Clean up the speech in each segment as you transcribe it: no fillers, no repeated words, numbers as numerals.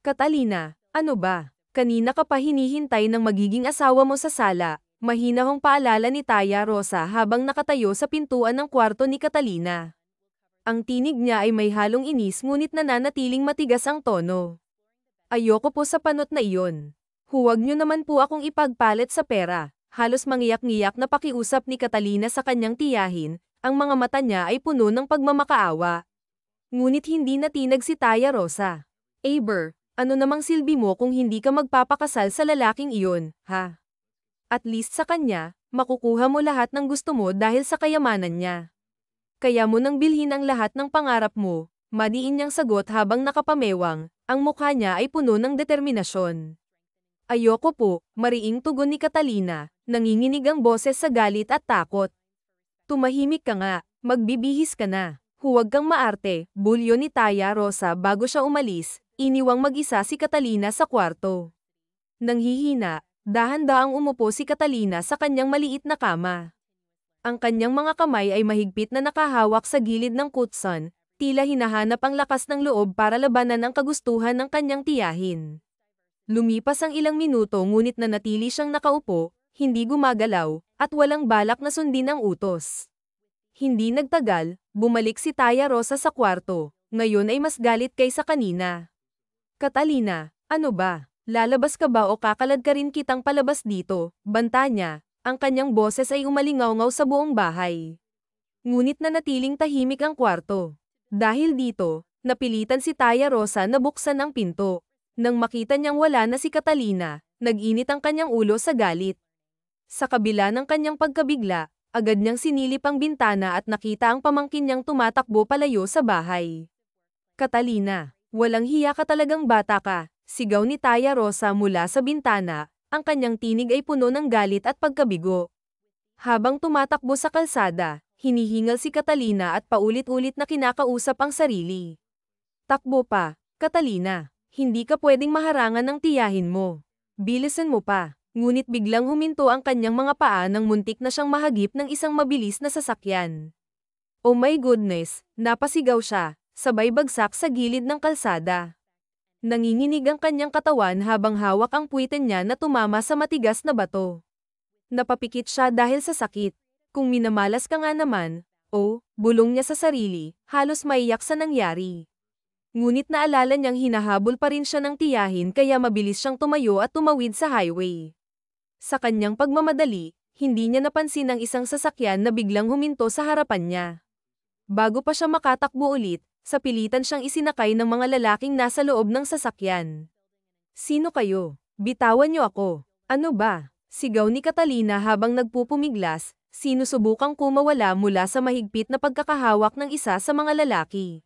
Catalina, ano ba? Kanina ka pa hinihintay ng magiging asawa mo sa sala, mahinahong paalala ni Taya Rosa habang nakatayo sa pintuan ng kwarto ni Catalina. Ang tinig niya ay may halong inis ngunit nananatiling matigas ang tono. Ayoko po sa panot na iyon. Huwag niyo naman po akong ipagpalit sa pera. Halos mangiyak-ngiyak na pakiusap ni Catalina sa kanyang tiyahin, ang mga mata niya ay puno ng pagmamakaawa. Ngunit hindi natinag si Taya Rosa. Aber, ano namang silbi mo kung hindi ka magpapakasal sa lalaking iyon, ha? At least sa kanya, makukuha mo lahat ng gusto mo dahil sa kayamanan niya. Kaya mo nang bilhin ang lahat ng pangarap mo, madiin niyang sagot habang nakapamewang, ang mukha niya ay puno ng determinasyon. Ayoko po, mariing tugon ni Catalina, nanginginig ang boses sa galit at takot. Tumahimik ka nga, magbibihis ka na. Huwag kang maarte, bulyo ni Taya Rosa bago siya umalis, iniwang mag-isa si Catalina sa kwarto. Nanghihina, dahan-daang umupo si Catalina sa kanyang maliit na kama. Ang kanyang mga kamay ay mahigpit na nakahawak sa gilid ng kutson, tila hinahanap ang lakas ng loob para labanan ang kagustuhan ng kanyang tiyahin. Lumipas ang ilang minuto ngunit nanatili siyang nakaupo, hindi gumagalaw, at walang balak na sundin ang utos. Hindi nagtagal, bumalik si Taya Rosa sa kwarto, ngayon ay mas galit kaysa kanina. Catalina, ano ba? Lalabas ka ba o kakalad ka rin kitang palabas dito? Banta niya, ang kanyang boses ay umalingaw-ngaw sa buong bahay. Ngunit nanatiling tahimik ang kwarto. Dahil dito, napilitan si Taya Rosa na buksan ang pinto. Nang makita niyang wala na si Catalina, nag-init ang kanyang ulo sa galit. Sa kabila ng kanyang pagkabigla, agad niyang sinilip ang bintana at nakita ang pamangkin niyang tumatakbo palayo sa bahay. Catalina, walang hiya ka talagang bata ka, sigaw ni Taya Rosa mula sa bintana, ang kanyang tinig ay puno ng galit at pagkabigo. Habang tumatakbo sa kalsada, hinihingal si Catalina at paulit-ulit na kinakausap ang sarili. Takbo pa, Catalina, hindi ka pwedeng maharangan ng tiyahin mo. Bilisan mo pa. Ngunit biglang huminto ang kanyang mga paa nang muntik na siyang mahagip ng isang mabilis na sasakyan. Oh my goodness, napasigaw siya, sabay bagsak sa gilid ng kalsada. Nanginginig ang kanyang katawan habang hawak ang puwiten niya na tumama sa matigas na bato. Napapikit siya dahil sa sakit. Kung minamalas ka nga naman, oh, bulong niya sa sarili, halos maiyak sa nangyari. Ngunit naalala niyang hinahabol pa rin siya ng tiyahin kaya mabilis siyang tumayo at tumawid sa highway. Sa kanyang pagmamadali, hindi niya napansin ang isang sasakyan na biglang huminto sa harapan niya. Bago pa siya makatakbo ulit, sa pilitan siyang isinakay ng mga lalaking nasa loob ng sasakyan. Sino kayo? Bitawan niyo ako. Ano ba? Sigaw ni Catalina habang nagpupumiglas, sinusubukang kumawala mula sa mahigpit na pagkakahawak ng isa sa mga lalaki.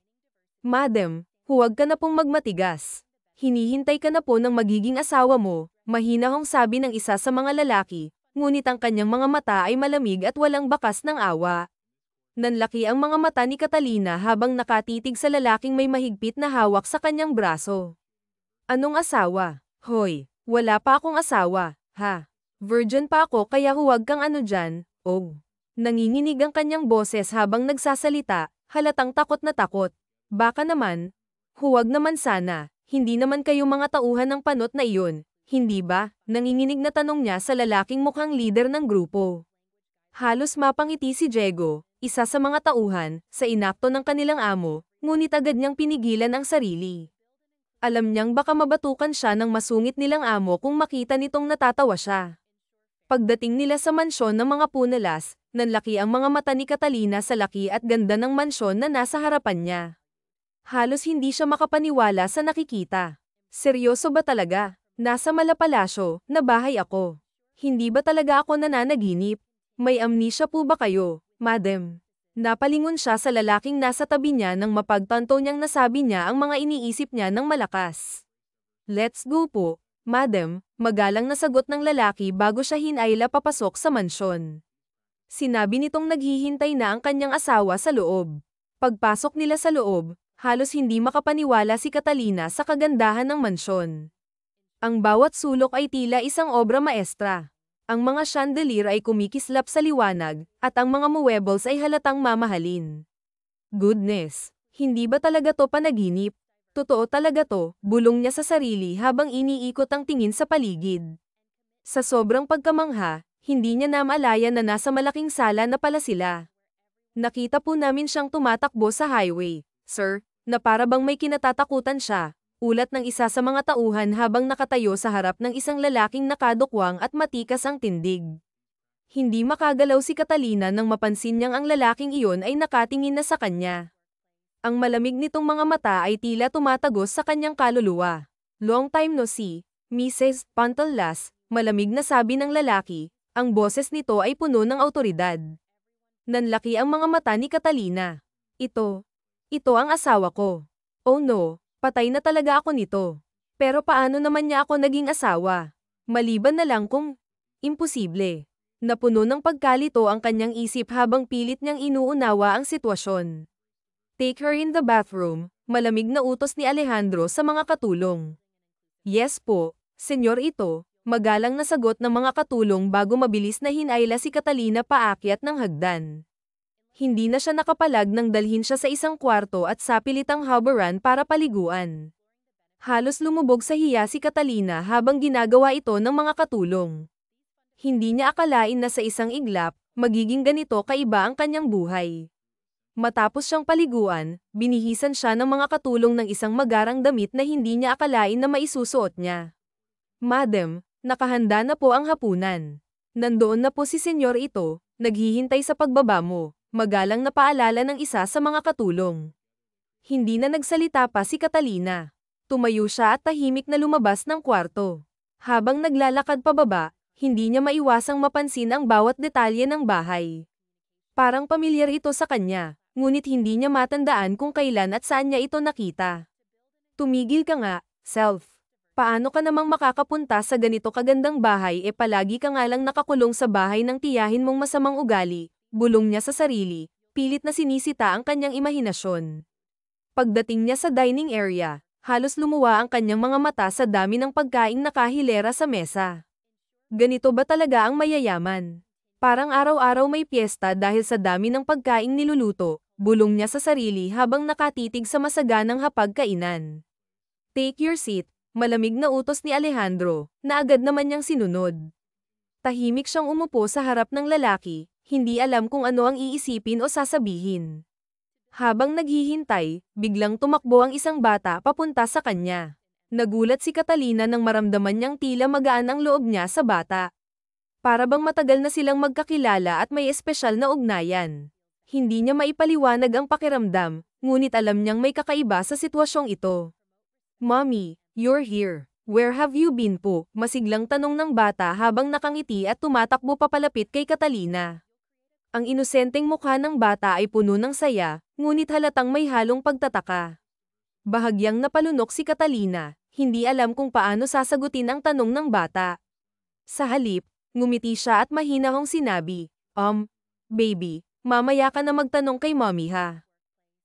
Madam, huwag ka na pong magmatigas. Hinihintay ka na po ng magiging asawa mo, mahinahong sabi ng isa sa mga lalaki, ngunit ang kanyang mga mata ay malamig at walang bakas ng awa. Nanlaki ang mga mata ni Catalina habang nakatitig sa lalaking may mahigpit na hawak sa kanyang braso. Anong asawa? Hoy, wala pa akong asawa, ha? Virgin pa ako kaya huwag kang ano dyan, oh. Nanginginig ang kanyang boses habang nagsasalita, halatang takot na takot. Baka naman, huwag naman sana. Hindi naman kayo mga tauhan ng panot na iyon, hindi ba? Nanginginig na tanong niya sa lalaking mukhang leader ng grupo. Halos mapangiti si Diego, isa sa mga tauhan, sa inakto ng kanilang amo, ngunit agad niyang pinigilan ang sarili. Alam niyang baka mabatukan siya ng masungit nilang amo kung makita nitong natatawa siya. Pagdating nila sa mansyon ng mga punalas, nanlaki ang mga mata ni Catalina sa laki at ganda ng mansyon na nasa harapan niya. Halos hindi siya makapaniwala sa nakikita. Seryoso ba talaga? Nasa Malapalasyo, na bahay ako. Hindi ba talaga ako nananaginip? May amnesia po ba kayo, madam? Napalingon siya sa lalaking nasa tabi niya nang mapagtanto niyang nasabi niya ang mga iniisip niya ng malakas. Let's go po, madam, magalang na sagot ng lalaki bago siya hinayla papasok sa mansyon. Sinabi nitong naghihintay na ang kanyang asawa sa loob. Pagpasok nila sa loob, halos hindi makapaniwala si Catalina sa kagandahan ng mansyon. Ang bawat sulok ay tila isang obra maestra. Ang mga chandelier ay kumikislap sa liwanag, at ang mga muebles ay halatang mamahalin. Goodness! Hindi ba talaga to panaginip? Totoo talaga to, bulong niya sa sarili habang iniikot ang tingin sa paligid. Sa sobrang pagkamangha, hindi niya namalaya na nasa malaking sala na pala sila. Nakita po namin siyang tumatakbo sa highway, sir, na para bang may kinatatakutan siya. Ulat ng isa sa mga tauhan habang nakatayo sa harap ng isang lalaking nakadukwang at matikas ang tindig. Hindi makagalaw si Catalina nang mapansin niyang ang lalaking iyon ay nakatingin na sa kanya. Ang malamig nitong mga mata ay tila tumatagos sa kanyang kaluluwa. Long time no see, Mrs. Pantallas, malamig na sabi ng lalaki, ang boses nito ay puno ng awtoridad. Nanlaki ang mga mata ni Catalina. Ito ang asawa ko. Oh no, patay na talaga ako nito. Pero paano naman niya ako naging asawa? Maliban na lang kung imposible. Napuno ng pagkalito ang kanyang isip habang pilit niyang inuunawa ang sitwasyon. Take her in the bathroom, malamig na utos ni Alejandro sa mga katulong. Yes po, senyor ito, magalang na sagot ng mga katulong bago mabilis na hinayla si Catalina paakyat ng hagdan. Hindi na siya nakapalag nang dalhin siya sa isang kwarto at sapilitang haburan para paliguan. Halos lumubog sa hiya si Catalina habang ginagawa ito ng mga katulong. Hindi niya akalain na sa isang iglap, magiging ganito kaiba ang kanyang buhay. Matapos siyang paliguan, binihisan siya ng mga katulong ng isang magarang damit na hindi niya akalain na maisusuot niya. Madam, nakahanda na po ang hapunan. Nandoon na po si senyor ito, naghihintay sa pagbaba mo, magalang na paalala ng isa sa mga katulong. Hindi na nagsalita pa si Catalina. Tumayo siya at tahimik na lumabas ng kwarto. Habang naglalakad pababa, hindi niya maiwasang mapansin ang bawat detalye ng bahay. Parang pamilyar ito sa kanya. Ngunit hindi niya matandaan kung kailan at saan niya ito nakita. Tumigil ka nga, self. Paano ka namang makakapunta sa ganito kagandang bahay palagi ka nga lang nakakulong sa bahay ng tiyahin mong masamang ugali, bulong niya sa sarili, pilit na sinisita ang kanyang imahinasyon. Pagdating niya sa dining area, halos lumuwa ang kanyang mga mata sa dami ng pagkaing nakahilera sa mesa. Ganito ba talaga ang mayayaman? Parang araw-araw may piyesta dahil sa dami ng pagkaing niluluto, bulong niya sa sarili habang nakatitig sa masaganang hapagkainan. Take your seat, malamig na utos ni Alejandro, na agad naman niyang sinunod. Tahimik siyang umupo sa harap ng lalaki, hindi alam kung ano ang iisipin o sasabihin. Habang naghihintay, biglang tumakbo ang isang bata papunta sa kanya. Nagulat si Catalina nang maramdaman niyang tila magaan ang loob niya sa bata. Para bang matagal na silang magkakilala at may espesyal na ugnayan. Hindi niya maipaliwanag ang pakiramdam, ngunit alam niyang may kakaiba sa sitwasyong ito. Mommy, you're here. Where have you been po? Masiglang tanong ng bata habang nakangiti at tumatakbo papalapit kay Catalina. Ang inosenteng mukha ng bata ay puno ng saya, ngunit halatang may halong pagtataka. Bahagyang napalunok si Catalina, hindi alam kung paano sasagutin ang tanong ng bata. Sa halip, ngumiti siya at mahinahong sinabi, baby, mamaya ka na magtanong kay mommy ha.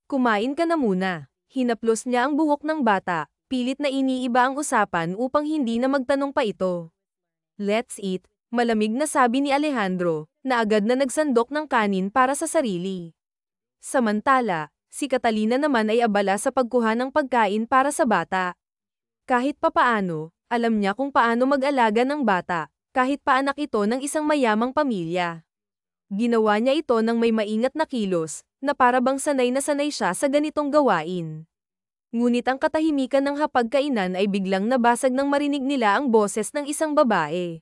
Kumain ka na muna. Hinaplos niya ang buhok ng bata, pilit na iniiba ang usapan upang hindi na magtanong pa ito. Let's eat, malamig na sabi ni Alejandro, na agad na nagsandok ng kanin para sa sarili. Samantala, si Catalina naman ay abala sa pagkuha ng pagkain para sa bata. Kahit papaano, alam niya kung paano mag-alaga ng bata. Kahit pa anak ito ng isang mayamang pamilya. Ginawa niya ito ng may maingat na kilos, na para bang sanay na sanay siya sa ganitong gawain. Ngunit ang katahimikan ng hapagkainan ay biglang nabasag nang marinig nila ang boses ng isang babae.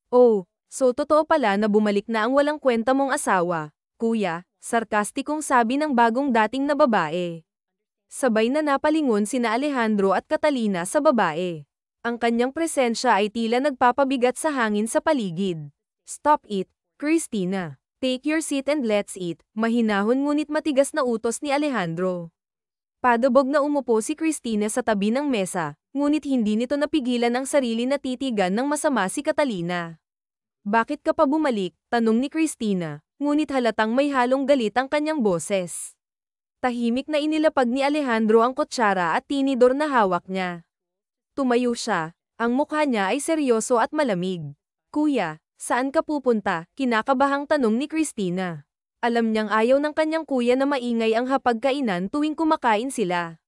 Oh, so totoo pala na bumalik na ang walang kwenta mong asawa, kuya, sarkastikong sabi ng bagong dating na babae. Sabay na napalingon sina Alejandro at Catalina sa babae. Ang kanyang presensya ay tila nagpapabigat sa hangin sa paligid. Stop it, Christina. Take your seat and let's eat. Mahinahon ngunit matigas na utos ni Alejandro. Padabog na umupo si Christina sa tabi ng mesa, ngunit hindi nito napigilan ang sarili na titigan ng masama si Catalina. Bakit ka pa bumalik? Tanong ni Christina, ngunit halatang may halong galit ang kanyang boses. Tahimik na inilapag ni Alejandro ang kutsara at tinidor na hawak niya. Tumayo siya, ang mukha niya ay seryoso at malamig. Kuya, saan ka pupunta? Kinakabahang tanong ni Christina. Alam niyang ayaw ng kanyang kuya na maingay ang hapagkainan tuwing kumakain sila.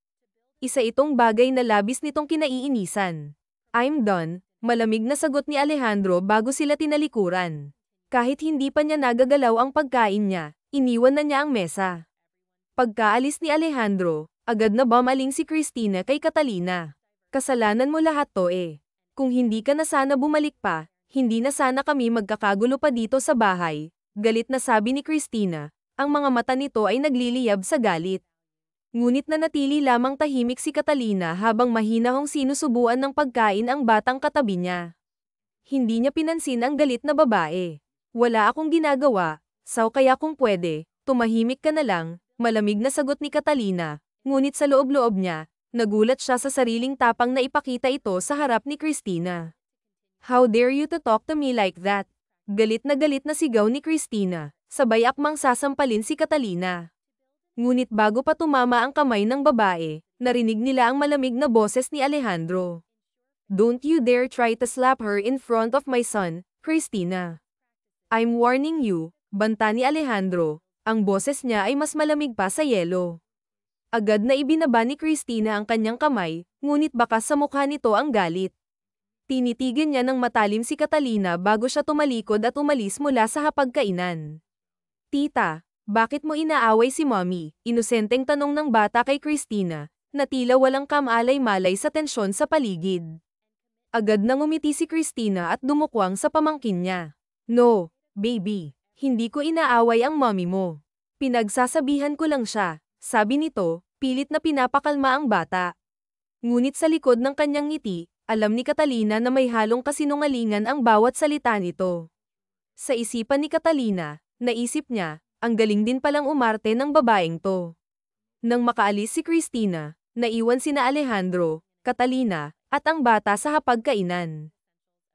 Isa itong bagay na labis nitong kinaiinisan. I'm done, malamig na sagot ni Alejandro bago sila tinalikuran. Kahit hindi pa niya nagagalaw ang pagkain niya, iniwan na niya ang mesa. Pagkaalis ni Alejandro, agad na bumaling si Christina kay Catalina. Kasalanan mo lahat to eh. Kung hindi ka na sana bumalik pa, hindi na sana kami magkakagulo pa dito sa bahay. Galit na sabi ni Christina, ang mga mata nito ay nagliliyab sa galit. Ngunit nanatili lamang tahimik si Catalina habang mahinahong sinusubuan ng pagkain ang batang katabi niya. Hindi niya pinansin ang galit na babae. Wala akong ginagawa, so kaya kung pwede, tumahimik ka na lang, malamig na sagot ni Catalina, ngunit sa loob-loob niya, nagulat siya sa sariling tapang na ipakita ito sa harap ni Christina. How dare you to talk to me like that? Galit na sigaw ni Christina, sabay akmang sasampalin si Catalina. Ngunit bago pa tumama ang kamay ng babae, narinig nila ang malamig na boses ni Alejandro. Don't you dare try to slap her in front of my son, Christina. I'm warning you, banta ni Alejandro, ang boses niya ay mas malamig pa sa yelo. Agad na ibinaba ni Christina ang kanyang kamay, ngunit bakas sa mukha nito ang galit. Tinitigan niya ng matalim si Catalina bago siya tumalikod at umalis mula sa hapagkainan. Tita, bakit mo inaaway si Mommy? Inosenteng tanong ng bata kay Christina, na tila walang kamalay-malay sa tensyon sa paligid. Agad nang ngumiti si Christina at dumukwang sa pamangkin niya. No, baby, hindi ko inaaway ang mommy mo. Pinagsasabihan ko lang siya, sabi nito, pilit na pinapakalma ang bata. Ngunit sa likod ng kanyang ngiti, alam ni Catalina na may halong kasinungalingan ang bawat salita nito. Sa isipan ni Catalina, naisip niya, ang galing din palang umarte ng babaeng to. Nang makaalis si Christina, naiwan sina Alejandro, Catalina, at ang bata sa hapagkainan.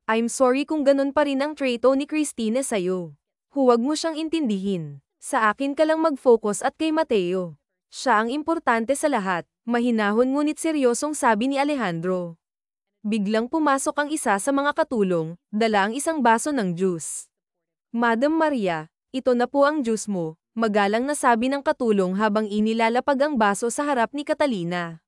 I'm sorry kung ganun pa rin ang trato ni Christina sa'yo. Huwag mo siyang intindihin. Sa akin ka lang mag-focus at kay Mateo. Siya ang importante sa lahat, mahinahon ngunit seryosong sabi ni Alejandro. Biglang pumasok ang isa sa mga katulong, dala ang isang baso ng juice. Madam Maria, ito na po ang juice mo, magalang na sabi ng katulong habang inilalapag ang baso sa harap ni Catalina.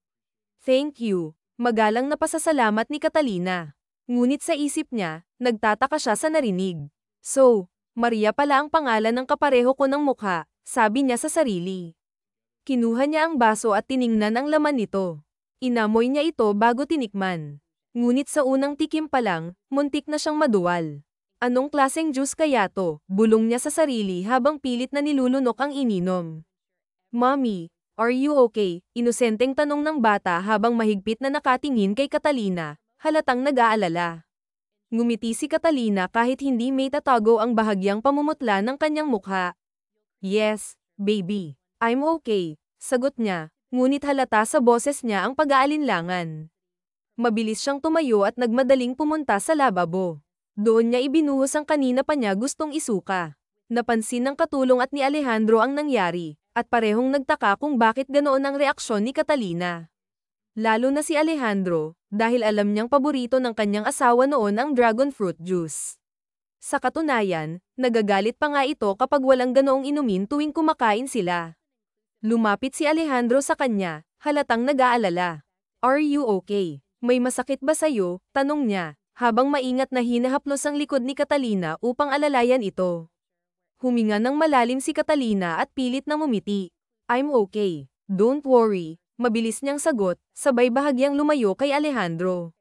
Thank you, magalang na pasasalamat ni Catalina. Ngunit sa isip niya, nagtataka siya sa narinig. So, Maria pala ang pangalan ng kapareho ko ng mukha, sabi niya sa sarili. Kinuha niya ang baso at tiningnan ang laman nito. Inamoy niya ito bago tinikman. Ngunit sa unang tikim pa lang, muntik na siyang maduwal. Anong klaseng juice kaya to? Bulong niya sa sarili habang pilit na nilulunok ang ininom. Mommy, are you okay? Inosenteng tanong ng bata habang mahigpit na nakatingin kay Catalina, halatang nag-aalala. Ngumiti si Catalina kahit hindi may tatago ang bahagyang pamumutla ng kanyang mukha. Yes, baby, I'm okay, sagot niya, ngunit halata sa boses niya ang pag-aalinlangan. Mabilis siyang tumayo at nagmadaling pumunta sa lababo. Doon niya ibinuhos ang kanina pa niya gustong isuka. Napansin ng katulong at ni Alejandro ang nangyari, at parehong nagtaka kung bakit ganoon ang reaksyon ni Catalina. Lalo na si Alejandro, dahil alam niyang paborito ng kanyang asawa noon ang dragon fruit juice. Sa katunayan, nagagalit pa nga ito kapag walang ganoong inumin tuwing kumakain sila. Lumapit si Alejandro sa kanya, halatang nag-aalala. Are you okay? May masakit ba sa'yo? Tanong niya, habang maingat na hinahaplos ang likod ni Catalina upang alalayan ito. Huminga ng malalim si Catalina at pilit na ngumiti. I'm okay. Don't worry. Mabilis niyang sagot, sabay bahagyang lumayo kay Alejandro.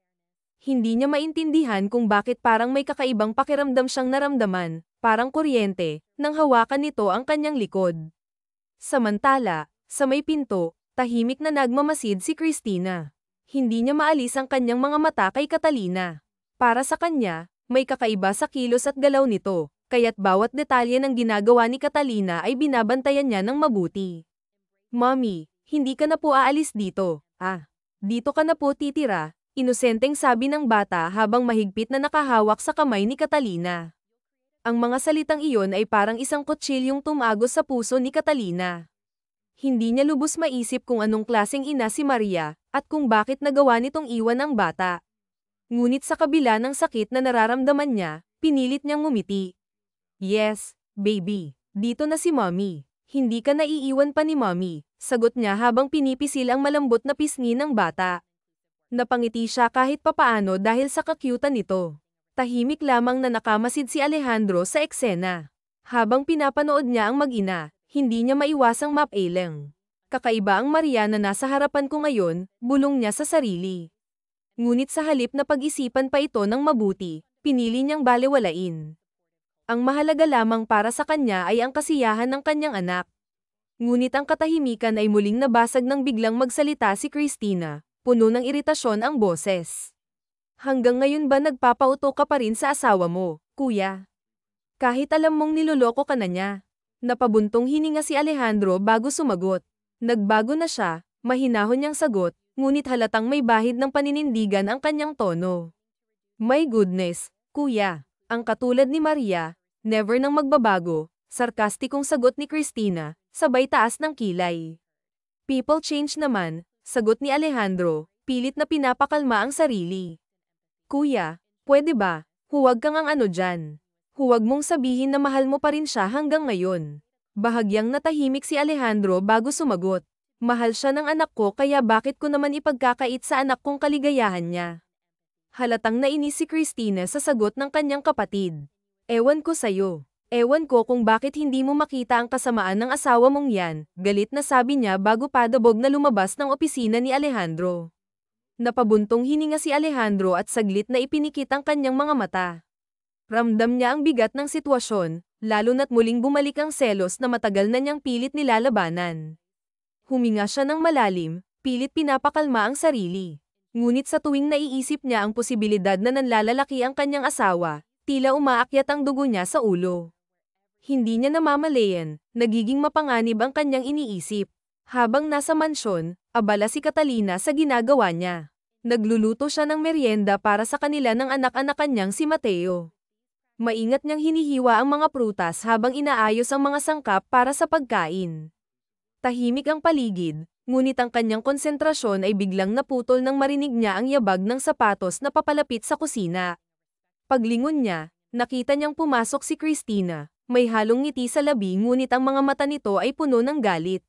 Hindi niya maintindihan kung bakit parang may kakaibang pakiramdam siyang naramdaman, parang kuryente, nang hawakan nito ang kanyang likod. Samantala, sa may pinto, tahimik na nagmamasid si Christina. Hindi niya maalis ang kanyang mga mata kay Catalina. Para sa kanya, may kakaiba sa kilos at galaw nito, kaya't bawat detalye ng ginagawa ni Catalina ay binabantayan niya ng mabuti. Mommy, hindi ka na po aalis dito. Dito ka na po titira, inosenteng sabi ng bata habang mahigpit na nakahawak sa kamay ni Catalina. Ang mga salitang iyon ay parang isang kutsilyong tumagos sa puso ni Catalina. Hindi niya lubos maisip kung anong klaseng ina si Maria, at kung bakit nagawa nitong iwan ang bata. Ngunit sa kabila ng sakit na nararamdaman niya, pinilit niyang ngumiti. Yes, baby, dito na si Mommy. Hindi ka naiiwan pa ni Mommy, Sagot niya habang pinipisil ang malambot na pisngi ng bata. Napangiti siya kahit papaano dahil sa kakyutan nito. Tahimik lamang na nakamasid si Alejandro sa eksena. Habang pinapanood niya ang mag-ina, hindi niya maiwasang mapailing. Kakaiba ang Maria na nasa harapan ko ngayon, bulong niya sa sarili. Ngunit sa halip na pag-isipan pa ito ng mabuti, pinili niyang balewalain. Ang mahalaga lamang para sa kanya ay ang kasiyahan ng kanyang anak. Ngunit ang katahimikan ay muling nabasag nang biglang magsalita si Christina, puno ng iritasyon ang boses. Hanggang ngayon ba nagpapauto ka pa rin sa asawa mo, kuya? Kahit alam mong niloloko ka na niya. Napabuntong hininga si Alejandro bago sumagot. Nagbago na siya, mahinahon niyang sagot, ngunit halatang may bahid ng paninindigan ang kanyang tono. My goodness, kuya, ang katulad ni Maria, never nang magbabago, sarkastikong sagot ni Christina, sabay taas ng kilay. People change naman, sagot ni Alejandro, pilit na pinapakalma ang sarili. Kuya, pwede ba, huwag kang ang ano dyan. Huwag mong sabihin na mahal mo pa rin siya hanggang ngayon. Bahagyang natahimik si Alejandro bago sumagot. Mahal siya ng anak ko kaya bakit ko naman ipagkakait sa anak kong kaligayahan niya. Halatang nainis si Christina sa sagot ng kanyang kapatid. Ewan ko sa'yo. Ewan ko kung bakit hindi mo makita ang kasamaan ng asawa mong yan, galit na sabi niya bago padabog na lumabas ng opisina ni Alejandro. Napabuntong hininga si Alejandro at saglit na ipinikit ang kanyang mga mata. Ramdam niya ang bigat ng sitwasyon, lalo na't muling bumalik ang selos na matagal na niyang pilit nilalabanan. Huminga siya ng malalim, pilit pinapakalma ang sarili. Ngunit sa tuwing naiisip niya ang posibilidad na nanlalalaki ang kanyang asawa, tila umaakyat ang dugo niya sa ulo. Hindi niya namamalayan, nagiging mapanganib ang kanyang iniisip. Habang nasa mansyon, abala si Catalina sa ginagawa niya. Nagluluto siya ng merienda para sa kanila ng anak-anak niyang si Mateo. Maingat niyang hinihiwa ang mga prutas habang inaayos ang mga sangkap para sa pagkain. Tahimik ang paligid, ngunit ang kanyang konsentrasyon ay biglang naputol nang marinig niya ang yabag ng sapatos na papalapit sa kusina. Paglingon niya, nakita niyang pumasok si Christina, may halong ngiti sa labi ngunit ang mga mata nito ay puno ng galit.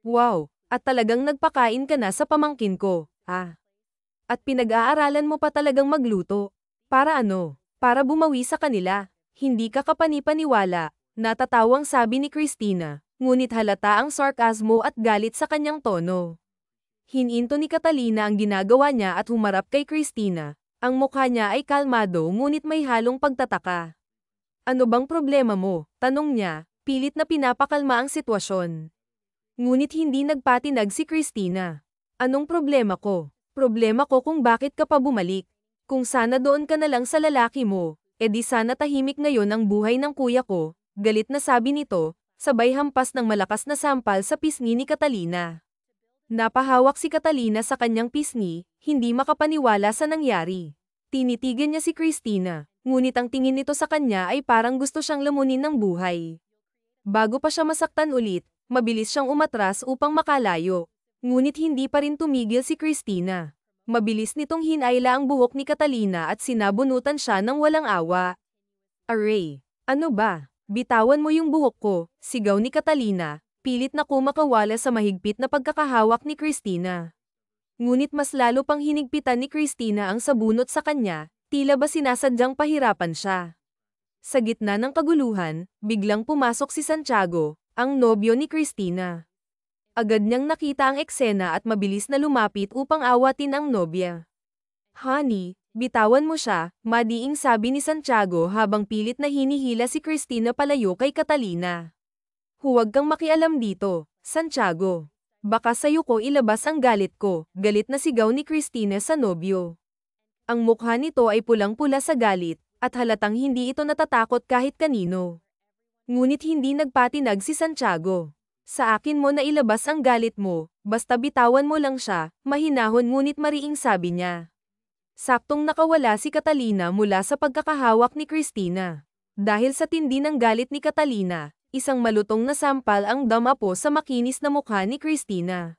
Wow, at talagang nagpakain ka na sa pamangkin ko, ah. At pinag-aaralan mo pa talagang magluto. Para ano? Para bumawi sa kanila. Hindi ka kapanipaniwala, natatawang sabi ni Christina, ngunit halata ang sarkasmo at galit sa kanyang tono. Hininto ni Catalina ang ginagawa niya at humarap kay Christina. Ang mukha niya ay kalmado ngunit may halong pagtataka. Ano bang problema mo? Tanong niya, pilit na pinapakalma ang sitwasyon. Ngunit hindi nagpatinag si Christina. Anong problema ko? Problema ko kung bakit ka pa bumalik. Kung sana doon ka na lang sa lalaki mo, edi sana tahimik ngayon ang buhay ng kuya ko, galit na sabi nito, sabay hampas ng malakas na sampal sa pisngi ni Catalina. Napahawak si Catalina sa kanyang pisngi, hindi makapaniwala sa nangyari. Tinitigan niya si Christina, ngunit ang tingin nito sa kanya ay parang gusto siyang lamunin ng buhay. Bago pa siya masaktan ulit, mabilis siyang umatras upang makalayo. Ngunit hindi pa rin tumigil si Christina. Mabilis nitong hinayla ang buhok ni Catalina at sinabunutan siya ng walang awa. Aray, ano ba? Bitawan mo yung buhok ko, sigaw ni Catalina, pilit na kumakawala sa mahigpit na pagkakahawak ni Christina. Ngunit mas lalo pang hinigpitan ni Christina ang sabunot sa kanya, tila ba sinasadyang pahirapan siya. Sa gitna ng kaguluhan, biglang pumasok si Santiago, ang nobyo ni Christina. Agad niyang nakita ang eksena at mabilis na lumapit upang awatin ang nobya. Honey, bitawan mo siya, madiing sabi ni Santiago habang pilit na hinihila si Christina palayo kay Catalina. Huwag kang makialam dito, Santiago. Baka sa'yo ko ilabas ang galit ko, galit na sigaw ni Christina sa nobyo. Ang mukha nito ay pulang-pula sa galit, at halatang hindi ito natatakot kahit kanino. Ngunit hindi nagpatinag si Santiago. Sa akin mo na ilabas ang galit mo, basta bitawan mo lang siya, mahinahon ngunit mariing sabi niya. Saktong nakawala si Catalina mula sa pagkakahawak ni Christina. Dahil sa tindi ng galit ni Catalina, isang malutong na sampal ang damapo sa makinis na mukha ni Christina.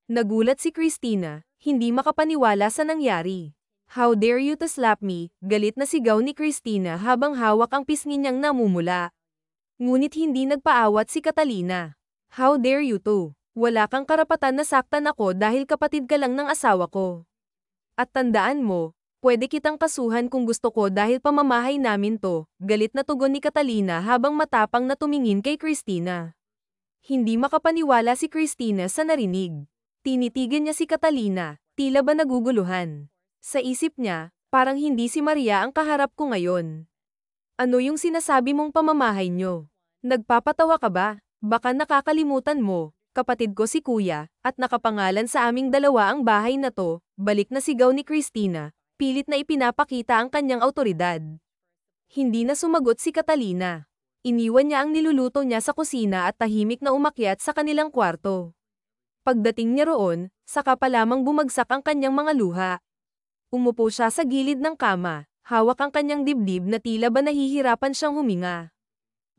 Nagulat si Christina, hindi makapaniwala sa nangyari. How dare you to slap me, galit na sigaw ni Christina habang hawak ang pisngi niyang namumula. Ngunit hindi nagpaawat si Catalina. How dare you to? Wala kang karapatan na saktan ako dahil kapatid ka lang ng asawa ko. At tandaan mo, pwede kitang kasuhan kung gusto ko dahil pamamahay namin to, galit na tugon ni Catalina habang matapang na tumingin kay Christina. Hindi makapaniwala si Christina sa narinig. Tinitigan niya si Catalina, tila ba naguguluhan. Sa isip niya, parang hindi si Maria ang kaharap ko ngayon. Ano yung sinasabi mong pamamahay nyo? Nagpapatawa ka ba? Baka nakakalimutan mo, kapatid ko si Kuya, at nakapangalan sa aming dalawa ang bahay na to, balik na sigaw ni Christina, pilit na ipinapakita ang kanyang autoridad. Hindi na sumagot si Catalina. Iniwan niya ang niluluto niya sa kusina at tahimik na umakyat sa kanilang kwarto. Pagdating niya roon, saka pa lamang bumagsak ang kanyang mga luha. Umupo siya sa gilid ng kama, hawak ang kanyang dibdib na tila ba nahihirapan siyang huminga.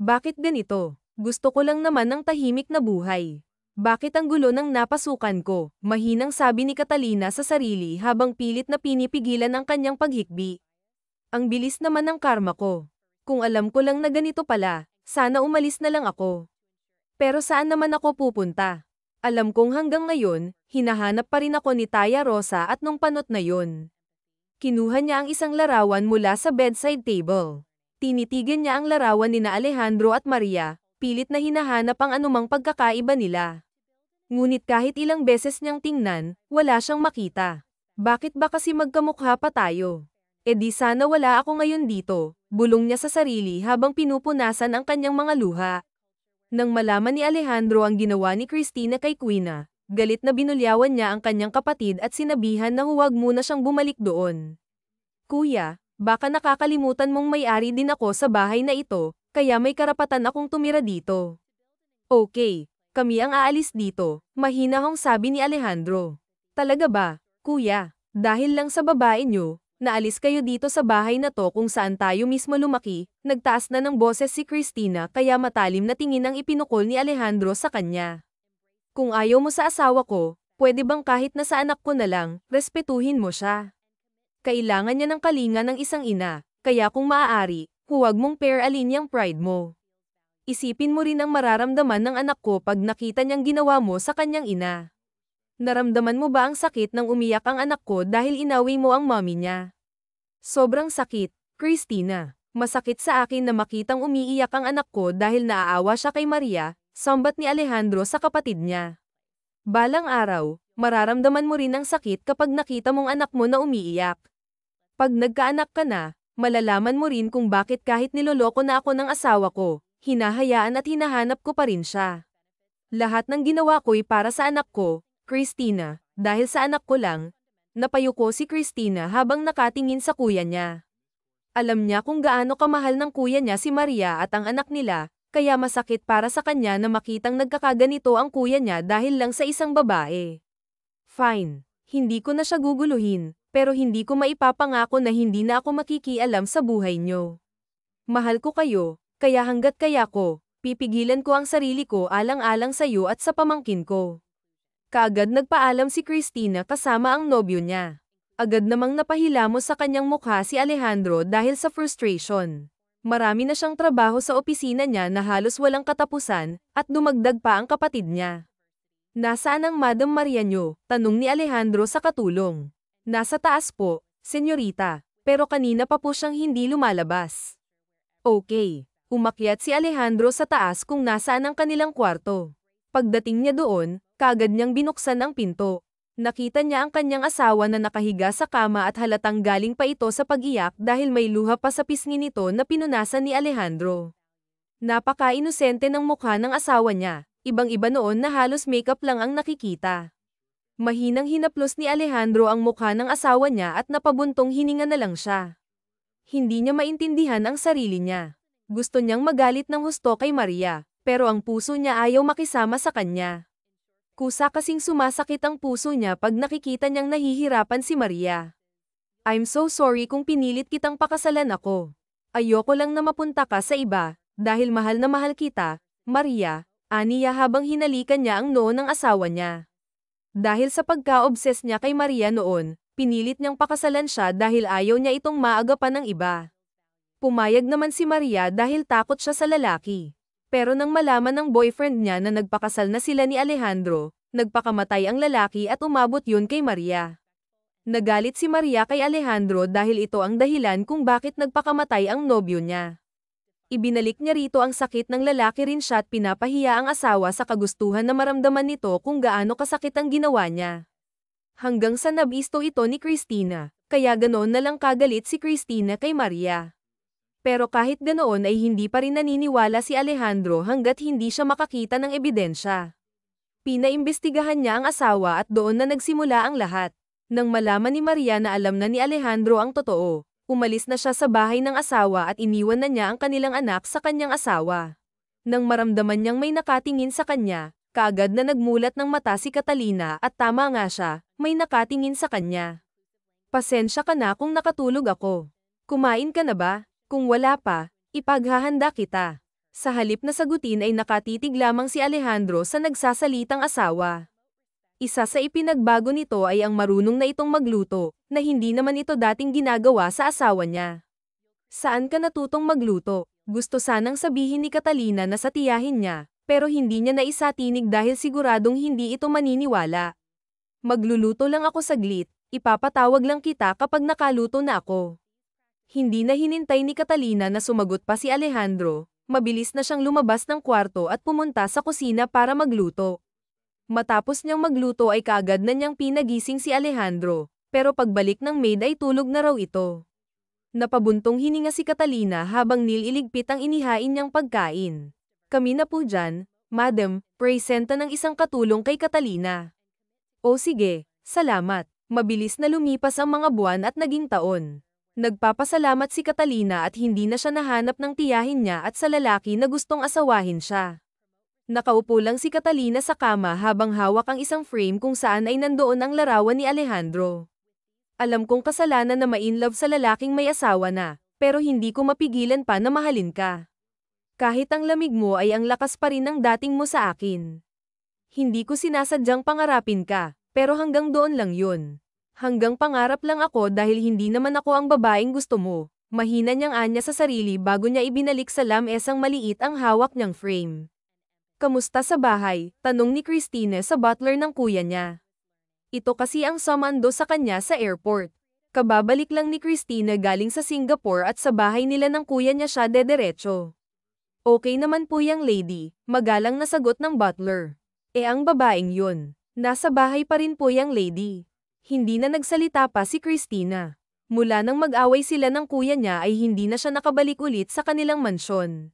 Bakit ganito? Gusto ko lang naman ng tahimik na buhay. Bakit ang gulo ng napasukan ko? Mahinang sabi ni Catalina sa sarili habang pilit na pinipigilan ang kanyang paghikbi. Ang bilis naman ng karma ko. Kung alam ko lang na ganito pala, sana umalis na lang ako. Pero saan naman ako pupunta? Alam kong hanggang ngayon, hinahanap pa rin ako ni Taya Rosa at nung panot na yun. Kinuha niya ang isang larawan mula sa bedside table. Tinitigan niya ang larawan nina Alejandro at Maria, pilit na hinahanap ang anumang pagkakaiba nila. Ngunit kahit ilang beses niyang tingnan, wala siyang makita. Bakit ba kasi magkamukha pa tayo? E di sana wala ako ngayon dito, bulong niya sa sarili habang pinupunasan ang kanyang mga luha. Nang malaman ni Alejandro ang ginawa ni Christina kay Quina, galit na binulyawan niya ang kanyang kapatid at sinabihan na huwag muna siyang bumalik doon. Kuya, baka nakakalimutan mong may-ari din ako sa bahay na ito, kaya may karapatan akong tumira dito. Okay, kami ang aalis dito, mahinahong sabi ni Alejandro. Talaga ba, kuya, dahil lang sa babae niyo, naalis kayo dito sa bahay na to kung saan tayo mismo lumaki, nagtaas na ng boses si Christina kaya matalim na tingin ang ipinukol ni Alejandro sa kanya. Kung ayaw mo sa asawa ko, pwede bang kahit na sa anak ko na lang, respetuhin mo siya. Kailangan niya ng kalinga ng isang ina, kaya kung maaari, huwag mong pair-alin yung pride mo. Isipin mo rin ang mararamdaman ng anak ko pag nakita niyang ginawa mo sa kanyang ina. Naramdaman mo ba ang sakit nang umiyak ang anak ko dahil inawi mo ang mommy niya? Sobrang sakit, Christina. Masakit sa akin na makitang umiiyak ang anak ko dahil naaawa siya kay Maria, sambat ni Alejandro sa kapatid niya. Balang araw, mararamdaman mo rin ang sakit kapag nakita mong anak mo na umiiyak. Pag nagkaanak ka na, malalaman mo rin kung bakit kahit niloloko na ako ng asawa ko, hinahayaan at hinahanap ko pa rin siya. Lahat ng ginawa ko'y para sa anak ko, Christina, dahil sa anak ko lang. Napayuko si Christina habang nakatingin sa kuya niya. Alam niya kung gaano kamahal ng kuya niya si Maria at ang anak nila, kaya masakit para sa kanya na makitang nagkakaganito ang kuya niya dahil lang sa isang babae. Fine, hindi ko na siya guguluhin, pero hindi ko maipapangako na hindi na ako makikialam sa buhay niyo. Mahal ko kayo, kaya hanggat kaya ko, pipigilan ko ang sarili ko alang-alang sa iyo at sa pamangkin ko. Kaagad nagpaalam si Christina kasama ang nobyo niya. Agad namang napahilamos sa kanyang mukha si Alejandro dahil sa frustration. Marami na siyang trabaho sa opisina niya na halos walang katapusan, at dumagdag pa ang kapatid niya. Nasaan ang Madam Maria niyo? Tanong ni Alejandro sa katulong. Nasa taas po, senyorita, pero kanina pa po siyang hindi lumalabas. Okay, umakyat si Alejandro sa taas kung nasaan ang kanilang kwarto. Pagdating niya doon, kaagad niyang binuksan ang pinto. Nakita niya ang kanyang asawa na nakahiga sa kama at halatang galing pa ito sa pag-iyak dahil may luha pa sa pisngi nito na pinunasan ni Alejandro. Napaka-inosente ng mukha ng asawa niya, ibang-iba noon na halos makeup lang ang nakikita. Mahinang hinaplos ni Alejandro ang mukha ng asawa niya at napabuntong hininga na lang siya. Hindi niya maintindihan ang sarili niya. Gusto niyang magalit ng husto kay Maria, pero ang puso niya ayaw makisama sa kanya. Kusa kasing sumasakit ang puso niya pag nakikita niyang nahihirapan si Maria. I'm so sorry kung pinilit kitang pakasalan ako. Ayoko lang na mapunta ka sa iba, dahil mahal na mahal kita, Maria, aniya habang hinalikan niya ang noo ng asawa niya. Dahil sa pagka-obses niya kay Maria noon, pinilit niyang pakasalan siya dahil ayaw niya itong maagapan ng iba. Pumayag naman si Maria dahil takot siya sa lalaki. Pero nang malaman ng boyfriend niya na nagpakasal na sila ni Alejandro, nagpakamatay ang lalaki at umabot yun kay Maria. Nagalit si Maria kay Alejandro dahil ito ang dahilan kung bakit nagpakamatay ang nobyo niya. Ibinalik niya rito ang sakit ng lalaki rin siya at pinapahiya ang asawa sa kagustuhan na maramdaman nito kung gaano kasakit ang ginawa niya. Hanggang sa nabisto ito ni Cristina, kaya ganoon na lang kagalit si Cristina kay Maria. Pero kahit ganoon ay hindi pa rin naniniwala si Alejandro hanggat hindi siya makakita ng ebidensya. Pinaimbestigahan niya ang asawa at doon na nagsimula ang lahat. Nang malaman ni Maria na alam na ni Alejandro ang totoo, umalis na siya sa bahay ng asawa at iniwan na niya ang kanilang anak sa kanyang asawa. Nang maramdaman niyang may nakatingin sa kanya, kaagad na nagmulat ng mata si Catalina at tama nga siya, may nakatingin sa kanya. Pasensya ka na kung nakatulog ako. Kumain ka na ba? Kung wala pa, ipaghahanda kita. Sa halip na sagutin ay nakatitig lamang si Alejandro sa nagsasalitang asawa. Isa sa ipinagbago nito ay ang marunong na itong magluto, na hindi naman ito dating ginagawa sa asawa niya. Saan ka natutong magluto? Gusto sanang sabihin ni Catalina na sa tiyahin niya, pero hindi niya naisatinig dahil siguradong hindi ito maniniwala. Magluluto lang ako saglit, ipapatawag lang kita kapag nakaluto na ako. Hindi na hinintay ni Catalina na sumagot pa si Alejandro, mabilis na siyang lumabas ng kwarto at pumunta sa kusina para magluto. Matapos niyang magluto ay kaagad na niyang pinagising si Alejandro, pero pagbalik ng maid ay tulog na raw ito. Napabuntong hininga si Catalina habang nililigpit ang inihain niyang pagkain. Kami na po dyan, madam, presenta ng isang katulong kay Catalina. O sige, salamat. Mabilis na lumipas ang mga buwan at naging taon. Nagpapasalamat si Catalina at hindi na siya nahanap ng tiyahin niya at sa lalaki na gustong asawahin siya. Nakaupo lang si Catalina sa kama habang hawak ang isang frame kung saan ay nandoon ang larawan ni Alejandro. Alam kong kasalanan na ma-inlove sa lalaking may asawa na, pero hindi ko mapigilan pa na mahalin ka. Kahit ang lamig mo ay ang lakas pa rin ng dating mo sa akin. Hindi ko sinasadyang pangarapin ka, pero hanggang doon lang yun. Hanggang pangarap lang ako dahil hindi naman ako ang babaeng gusto mo. Mahina niyang anya sa sarili bago niya ibinalik sa lamesang maliit ang hawak niyang frame. Kamusta sa bahay? Tanong ni Christine sa butler ng kuya niya. Ito kasi ang sumando sa kanya sa airport. Kababalik lang ni Christine galing sa Singapore at sa bahay nila ng kuya niya siya dederecho. Okay naman po yang lady, magalang na sagot ng butler. Ang babaeng yun, nasa bahay pa rin po yang lady. Hindi na nagsalita pa si Christina. Mula nang mag-away sila ng kuya niya ay hindi na siya nakabalik ulit sa kanilang mansyon.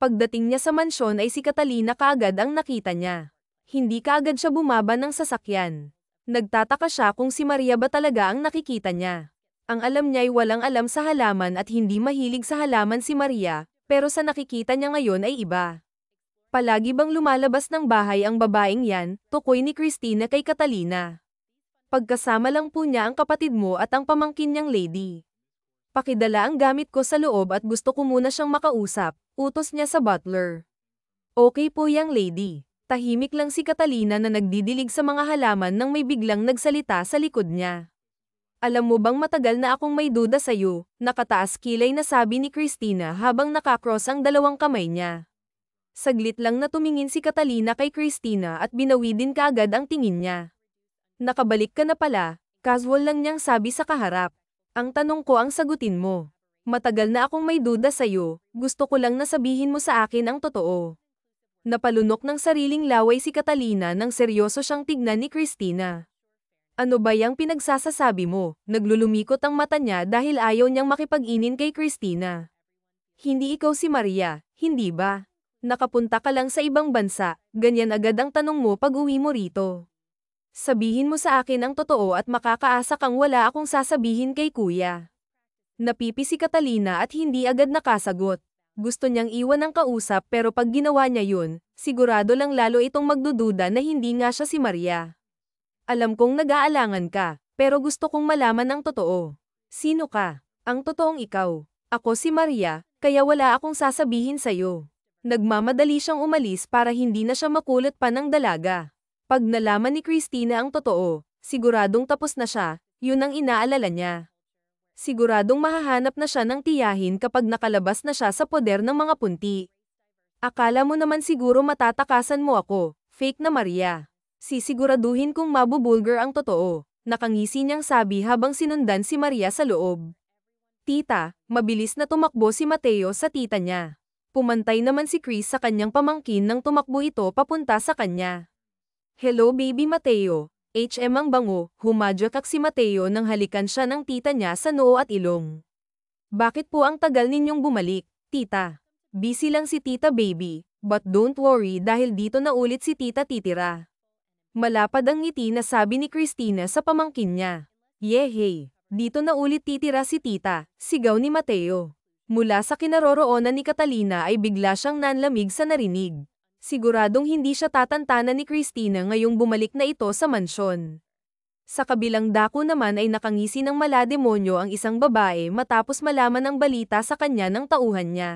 Pagdating niya sa mansyon ay si Catalina kaagad ang nakita niya. Hindi kaagad siya bumaba ng sasakyan. Nagtataka siya kung si Maria ba talaga ang nakikita niya. Ang alam niya ay walang alam sa halaman at hindi mahilig sa halaman si Maria, pero sa nakikita niya ngayon ay iba. Palagi bang lumalabas ng bahay ang babaeng yan? Tukoy ni Christina kay Catalina. Pagkasama lang po niya ang kapatid mo at ang pamangkin niyang lady. Pakidala ang gamit ko sa loob at gusto ko muna siyang makausap, utos niya sa butler. Okay po yang lady. Tahimik lang si Catalina na nagdidilig sa mga halaman nang may biglang nagsalita sa likod niya. Alam mo bang matagal na akong may duda sa'yo, nakataas kilay na sabi ni Christina habang nakakross ang dalawang kamay niya. Saglit lang na tumingin si Catalina kay Christina at binawi din kaagad ang tingin niya. Nakabalik ka na pala, casual lang niyang sabi sa kaharap. Ang tanong ko ang sagutin mo. Matagal na akong may duda sa'yo, gusto ko lang na sabihin mo sa akin ang totoo. Napalunok ng sariling laway si Catalina nang seryoso siyang tignan ni Christina. Ano ba yang pinagsasasabi mo? Naglulumikot ang mata niya dahil ayaw niyang makipag-inin kay Christina. Hindi ikaw si Maria, hindi ba? Nakapunta ka lang sa ibang bansa, ganyan agad ang tanong mo pag uwi mo rito. Sabihin mo sa akin ang totoo at makakaasa kang wala akong sasabihin kay kuya. Napipi si Catalina at hindi agad nakasagot. Gusto niyang iwan ang kausap pero pag ginawa niya yun, sigurado lang lalo itong magdududa na hindi nga siya si Maria. Alam kong nag-aalangan ka, pero gusto kong malaman ang totoo. Sino ka? Ang totoong ikaw. Ako si Maria, kaya wala akong sasabihin sa'yo. Nagmamadali siyang umalis para hindi na siya makulot pa ng dalaga. Pag nalaman ni Christina ang totoo, siguradong tapos na siya, yun ang inaalala niya. Siguradong mahahanap na siya ng tiyahin kapag nakalabas na siya sa poder ng mga punti. Akala mo naman siguro matatakasan mo ako, fake na Maria. Sisiguraduhin kong mabubulgar ang totoo, nakangisi niyang sabi habang sinundan si Maria sa loob. Tita, mabilis na tumakbo si Mateo sa tita niya. Pumantay naman si Chris sa kanyang pamangkin nang tumakbo ito papunta sa kanya. Hello baby Mateo, ang bango, humadyak si Mateo nang halikan siya ng tita niya sa noo at ilong. Bakit po ang tagal ninyong bumalik, tita? Busy lang si tita baby, but don't worry dahil dito na ulit si tita titira. Malapad ang ngiti na sabi ni Christina sa pamangkin niya. Yehey, dito na ulit titira si tita, sigaw ni Mateo. Mula sa kinaroroonan ni Catalina ay bigla siyang nanlamig sa narinig. Siguradong hindi siya tatantanan ni Christina ngayong bumalik na ito sa mansyon. Sa kabilang dako naman ay nakangisi ng malademonyo ang isang babae matapos malaman ang balita sa kanya ng tauhan niya.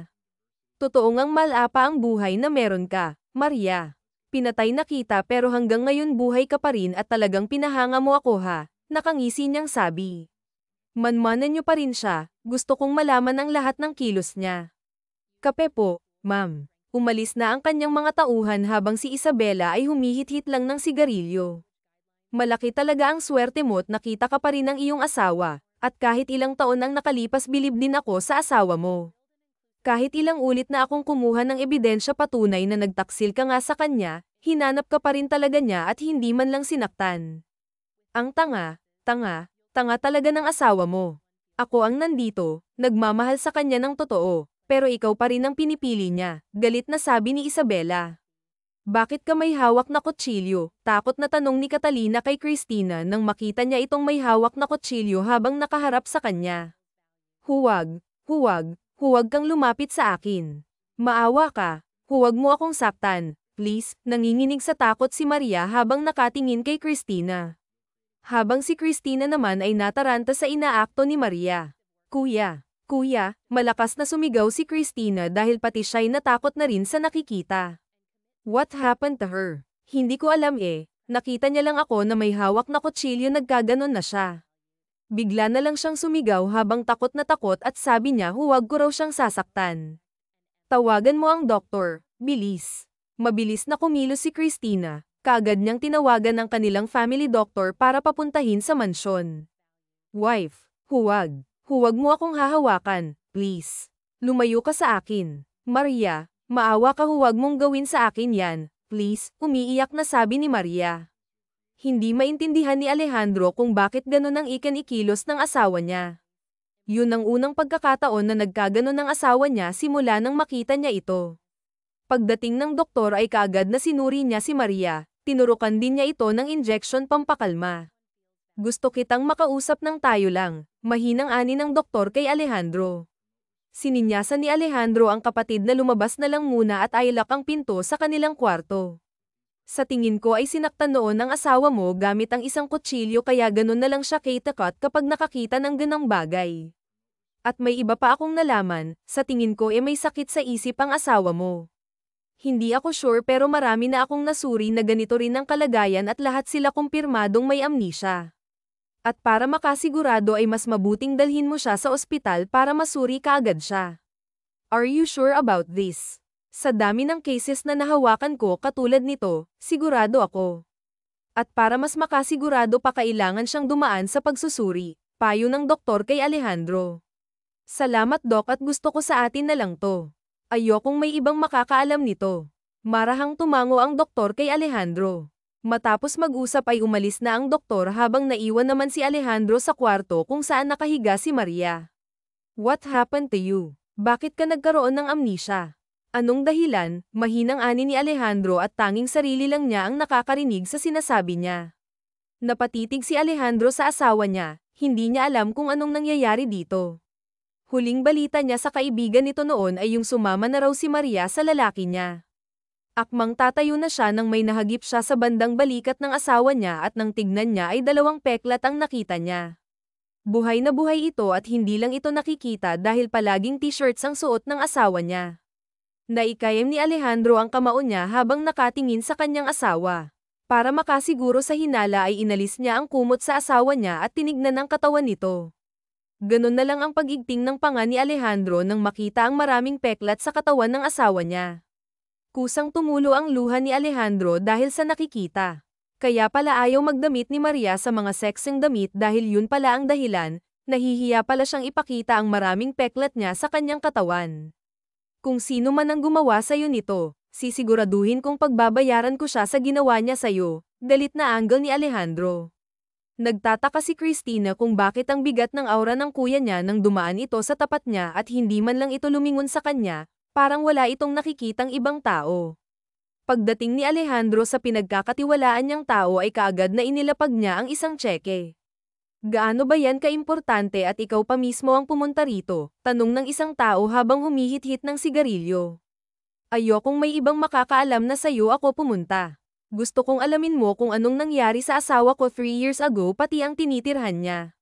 Totoo ngang malapa ang buhay na meron ka, Maria. Pinatay na kita pero hanggang ngayon buhay ka pa rin at talagang pinahanga mo ako ha, nakangisi niyang sabi. Manmanan niyo pa rin siya, gusto kong malaman ang lahat ng kilos niya. Kape po, ma'am. Umalis na ang kanyang mga tauhan habang si Isabela ay humihit-hit lang ng sigarilyo. Malaki talaga ang swerte mo't nakita ka pa rin ng iyong asawa, at kahit ilang taon ang nakalipas bilib din ako sa asawa mo. Kahit ilang ulit na akong kumuha ng ebidensya patunay na nagtaksil ka nga sa kanya, hinanap ka pa rin talaga niya at hindi man lang sinaktan. Ang tanga talaga ng asawa mo. Ako ang nandito, nagmamahal sa kanya ng totoo, pero ikaw pa rin ang pinipili niya, galit na sabi ni Isabela. Bakit ka may hawak na kutsilyo? Takot na tanong ni Catalina kay Christina nang makita niya itong may hawak na kutsilyo habang nakaharap sa kanya. Huwag kang lumapit sa akin. Maawa ka, huwag mo akong saktan, please, nanginginig sa takot si Maria habang nakatingin kay Christina. Habang si Christina naman ay nataranta sa inaakto ni Maria. Kuya, malakas na sumigaw si Christina dahil pati siya'y natakot na rin sa nakikita. What happened to her? Hindi ko alam nakita niya lang ako na may hawak na kutsilyo nagkaganon na siya. Bigla na lang siyang sumigaw habang takot na takot at sabi niya huwag ko raw siyang sasaktan. Tawagan mo ang doktor, bilis. Mabilis na kumilos si Christina, kaagad niyang tinawagan ang kanilang family doctor para papuntahin sa mansyon. Wife, huwag mo akong hahawakan, please. Lumayo ka sa akin. Maria, maawa ka huwag mong gawin sa akin yan, please, umiiyak na sabi ni Maria. Hindi maintindihan ni Alejandro kung bakit ganon ang ikilos ng asawa niya. Yun ang unang pagkakataon na nagkaganon ng asawa niya simula nang makita niya ito. Pagdating ng doktor ay kaagad na sinuri niya si Maria, tinurukan din niya ito ng injection pampakalma. Gusto kitang makausap ng tayo lang, mahinang ani ng doktor kay Alejandro. Sininyasan ni Alejandro ang kapatid na lumabas na lang muna at ailak ang pinto sa kanilang kwarto. Sa tingin ko ay sinaktan noon ng asawa mo gamit ang isang kutsilyo kaya ganun na lang siya takot kapag nakakita ng ganang bagay. At may iba pa akong nalaman, sa tingin ko may sakit sa isip ang asawa mo. Hindi ako sure pero marami na akong nasuri na ganito rin ang kalagayan at lahat sila kumpirmadong may amnesia. At para makasigurado ay mas mabuting dalhin mo siya sa ospital para masuri kaagad siya. Are you sure about this? Sa dami ng cases na nahawakan ko katulad nito, sigurado ako. At para mas makasigurado pa kailangan siyang dumaan sa pagsusuri, payo ng doktor kay Alejandro. Salamat Doc at gusto ko sa atin na lang to. Ayokong may ibang makakaalam nito. Marahang tumango ang doktor kay Alejandro. Matapos mag-usap ay umalis na ang doktor habang naiwan naman si Alejandro sa kwarto kung saan nakahiga si Maria. What happened to you? Bakit ka nagkaroon ng amnesia? Anong dahilan? Mahinang ani ni Alejandro at tanging sarili lang niya ang nakakarinig sa sinasabi niya. Napatitig si Alejandro sa asawa niya, hindi niya alam kung anong nangyayari dito. Huling balita niya sa kaibigan nito noon ay yung sumama na raw si Maria sa lalaki niya. Akmang tatayo na siya nang may nahagip siya sa bandang balikat ng asawa niya at nang tignan niya ay 2 peklat ang nakita niya. Buhay na buhay ito at hindi lang ito nakikita dahil palaging t-shirts ang suot ng asawa niya. Naikayam ni Alejandro ang kamao niya habang nakatingin sa kanyang asawa. Para makasiguro sa hinala ay inalis niya ang kumot sa asawa niya at tinignan ang katawan nito. Ganon na lang ang pag-igting ng panga ni Alejandro nang makita ang maraming peklat sa katawan ng asawa niya. Kusang tumulo ang luha ni Alejandro dahil sa nakikita. Kaya pala ayaw magdamit ni Maria sa mga sexing damit dahil yun pala ang dahilan, nahihiya pala siyang ipakita ang maraming peklat niya sa kanyang katawan. Kung sino man ang gumawa sa'yo nito, sisiguraduhin kong pagbabayaran ko siya sa ginawa niya sa'yo, galit na angle ni Alejandro. Nagtataka si Christina kung bakit ang bigat ng aura ng kuya niya nang dumaan ito sa tapat niya at hindi man lang ito lumingon sa kanya, parang wala itong nakikitang ibang tao. Pagdating ni Alejandro sa pinagkakatiwalaan niyang tao ay kaagad na inilapag niya ang isang tseke. Gaano ba yan kaimportante at ikaw pa mismo ang pumunta rito? Tanong ng isang tao habang humihit-hit ng sigarilyo. Ayokong may ibang makakaalam na sa'yo ako pumunta. Gusto kong alamin mo kung anong nangyari sa asawa ko 3 years ago pati ang tinitirhan niya.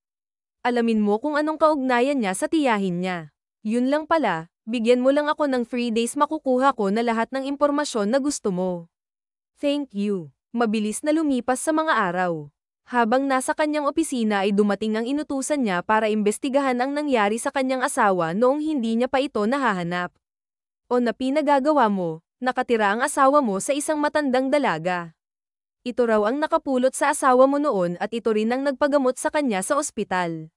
Alamin mo kung anong kaugnayan niya sa tiyahin niya. Yun lang pala. Bigyan mo lang ako ng 3 days makukuha ko na lahat ng impormasyon na gusto mo. Thank you. Mabilis na lumipas sa mga araw. Habang nasa kanyang opisina ay dumating ang inutusan niya para imbestigahan ang nangyari sa kanyang asawa noong hindi niya pa ito nahahanap. O na pinagagawa mo, nakatira ang asawa mo sa isang matandang dalaga. Ito raw ang nakapulot sa asawa mo noon at ito rin ang nagpagamot sa kanya sa ospital.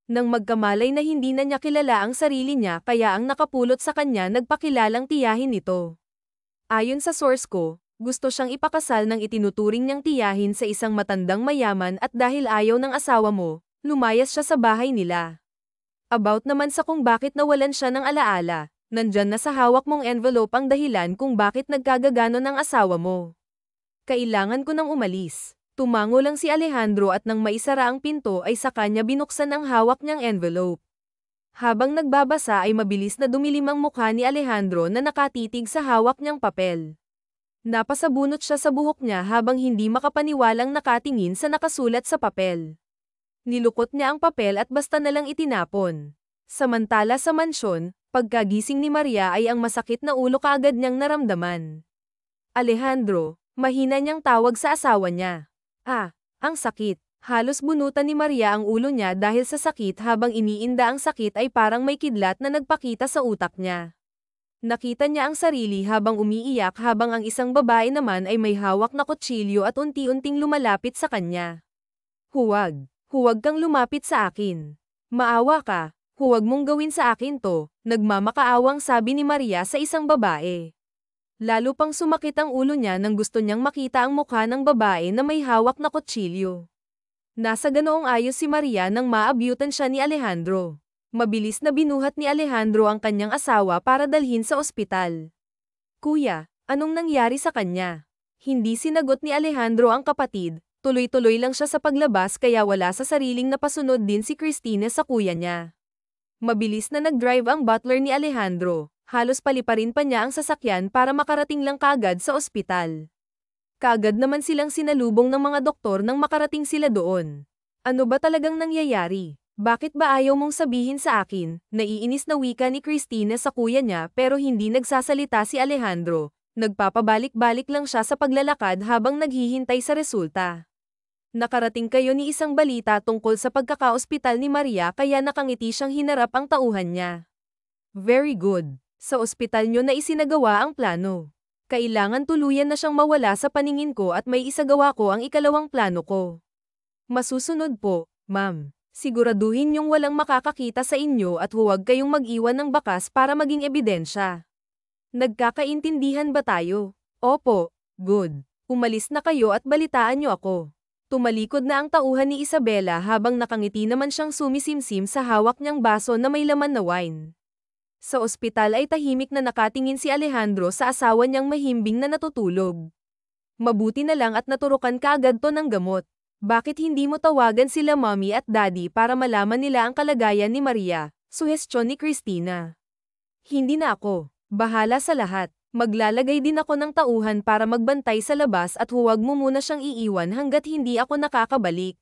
Nang magkamalay na hindi na niya kilala ang sarili niya kaya ang nakapulot sa kanya nagpakilalang tiyahin nito. Ayon sa source ko, gusto siyang ipakasal ng itinuturing niyang tiyahin sa isang matandang mayaman at dahil ayaw ng asawa mo, lumayas siya sa bahay nila. About naman sa kung bakit nawalan siya ng alaala, nandyan na sa hawak mong envelope ang dahilan kung bakit nagkagagano ng asawa mo. Kailangan ko nang umalis. Tumango lang si Alejandro at nang maisara ang pinto ay sa kanya binuksan ang hawak niyang envelope. Habang nagbabasa ay mabilis na dumilim ang mukha ni Alejandro na nakatitig sa hawak niyang papel. Napasabunot siya sa buhok niya habang hindi makapaniwalang nakatingin sa nakasulat sa papel. Nilukot niya ang papel at basta na lang itinapon. Samantala sa mansyon, pagkagising ni Maria ay ang masakit na ulo kaagad niyang naramdaman. Alejandro, mahina niyang tawag sa asawa niya. Ang sakit. Halos bunutan ni Maria ang ulo niya dahil sa sakit habang iniinda ang sakit ay parang may kidlat na nagpakita sa utak niya. Nakita niya ang sarili habang umiiyak habang ang isang babae naman ay may hawak na kutsilyo at unti-unting lumalapit sa kanya. Huwag kang lumapit sa akin. Maawa ka, huwag mong gawin sa akin to, nagmamakaawang sabi ni Maria sa isang babae. Lalo pang sumakit ang ulo niya nang gusto niyang makita ang mukha ng babae na may hawak na kutsilyo. Nasa ganoong ayos si Maria nang maabyutan siya ni Alejandro. Mabilis na binuhat ni Alejandro ang kanyang asawa para dalhin sa ospital. Kuya, anong nangyari sa kanya? Hindi sinagot ni Alejandro ang kapatid, tuloy-tuloy lang siya sa paglabas kaya wala sa sariling napasunod din si Christina sa kuya niya. Mabilis na nag-drive ang butler ni Alejandro. Halos paliparin pa niya ang sasakyan para makarating lang kaagad sa ospital. Kaagad naman silang sinalubong ng mga doktor nang makarating sila doon. Ano ba talagang nangyayari? Bakit ba ayaw mong sabihin sa akin? Naiinis na wika ni Christina sa kuya niya pero hindi nagsasalita si Alejandro. Nagpapabalik-balik lang siya sa paglalakad habang naghihintay sa resulta. Nakarating kayo ni isang balita tungkol sa pagkakaospital ni Maria kaya nakangiti siyang hinarap ang tauhan niya. Very good. Sa ospital nyo na isinagawa ang plano. Kailangan tuluyan na siyang mawala sa paningin ko at may isagawa ko ang ikalawang plano ko. Masusunod po, ma'am. Siguraduhin niyong walang makakakita sa inyo at huwag kayong mag-iwan ng bakas para maging ebidensya. Nagkakaintindihan ba tayo? Opo, good. Umalis na kayo at balitaan niyo ako. Tumalikod na ang tauhan ni Isabela habang nakangiti naman siyang sumisimsim sa hawak niyang baso na may laman na wine. Sa ospital ay tahimik na nakatingin si Alejandro sa asawa niyang mahimbing na natutulog. Mabuti na lang at naturukan kaagad to ng gamot. Bakit hindi mo tawagan sila mommy at daddy para malaman nila ang kalagayan ni Maria? Suhestyon ni Christina. Hindi na ako. Bahala sa lahat. Maglalagay din ako ng tauhan para magbantay sa labas at huwag mo muna siyang iiwan hanggat hindi ako nakakabalik.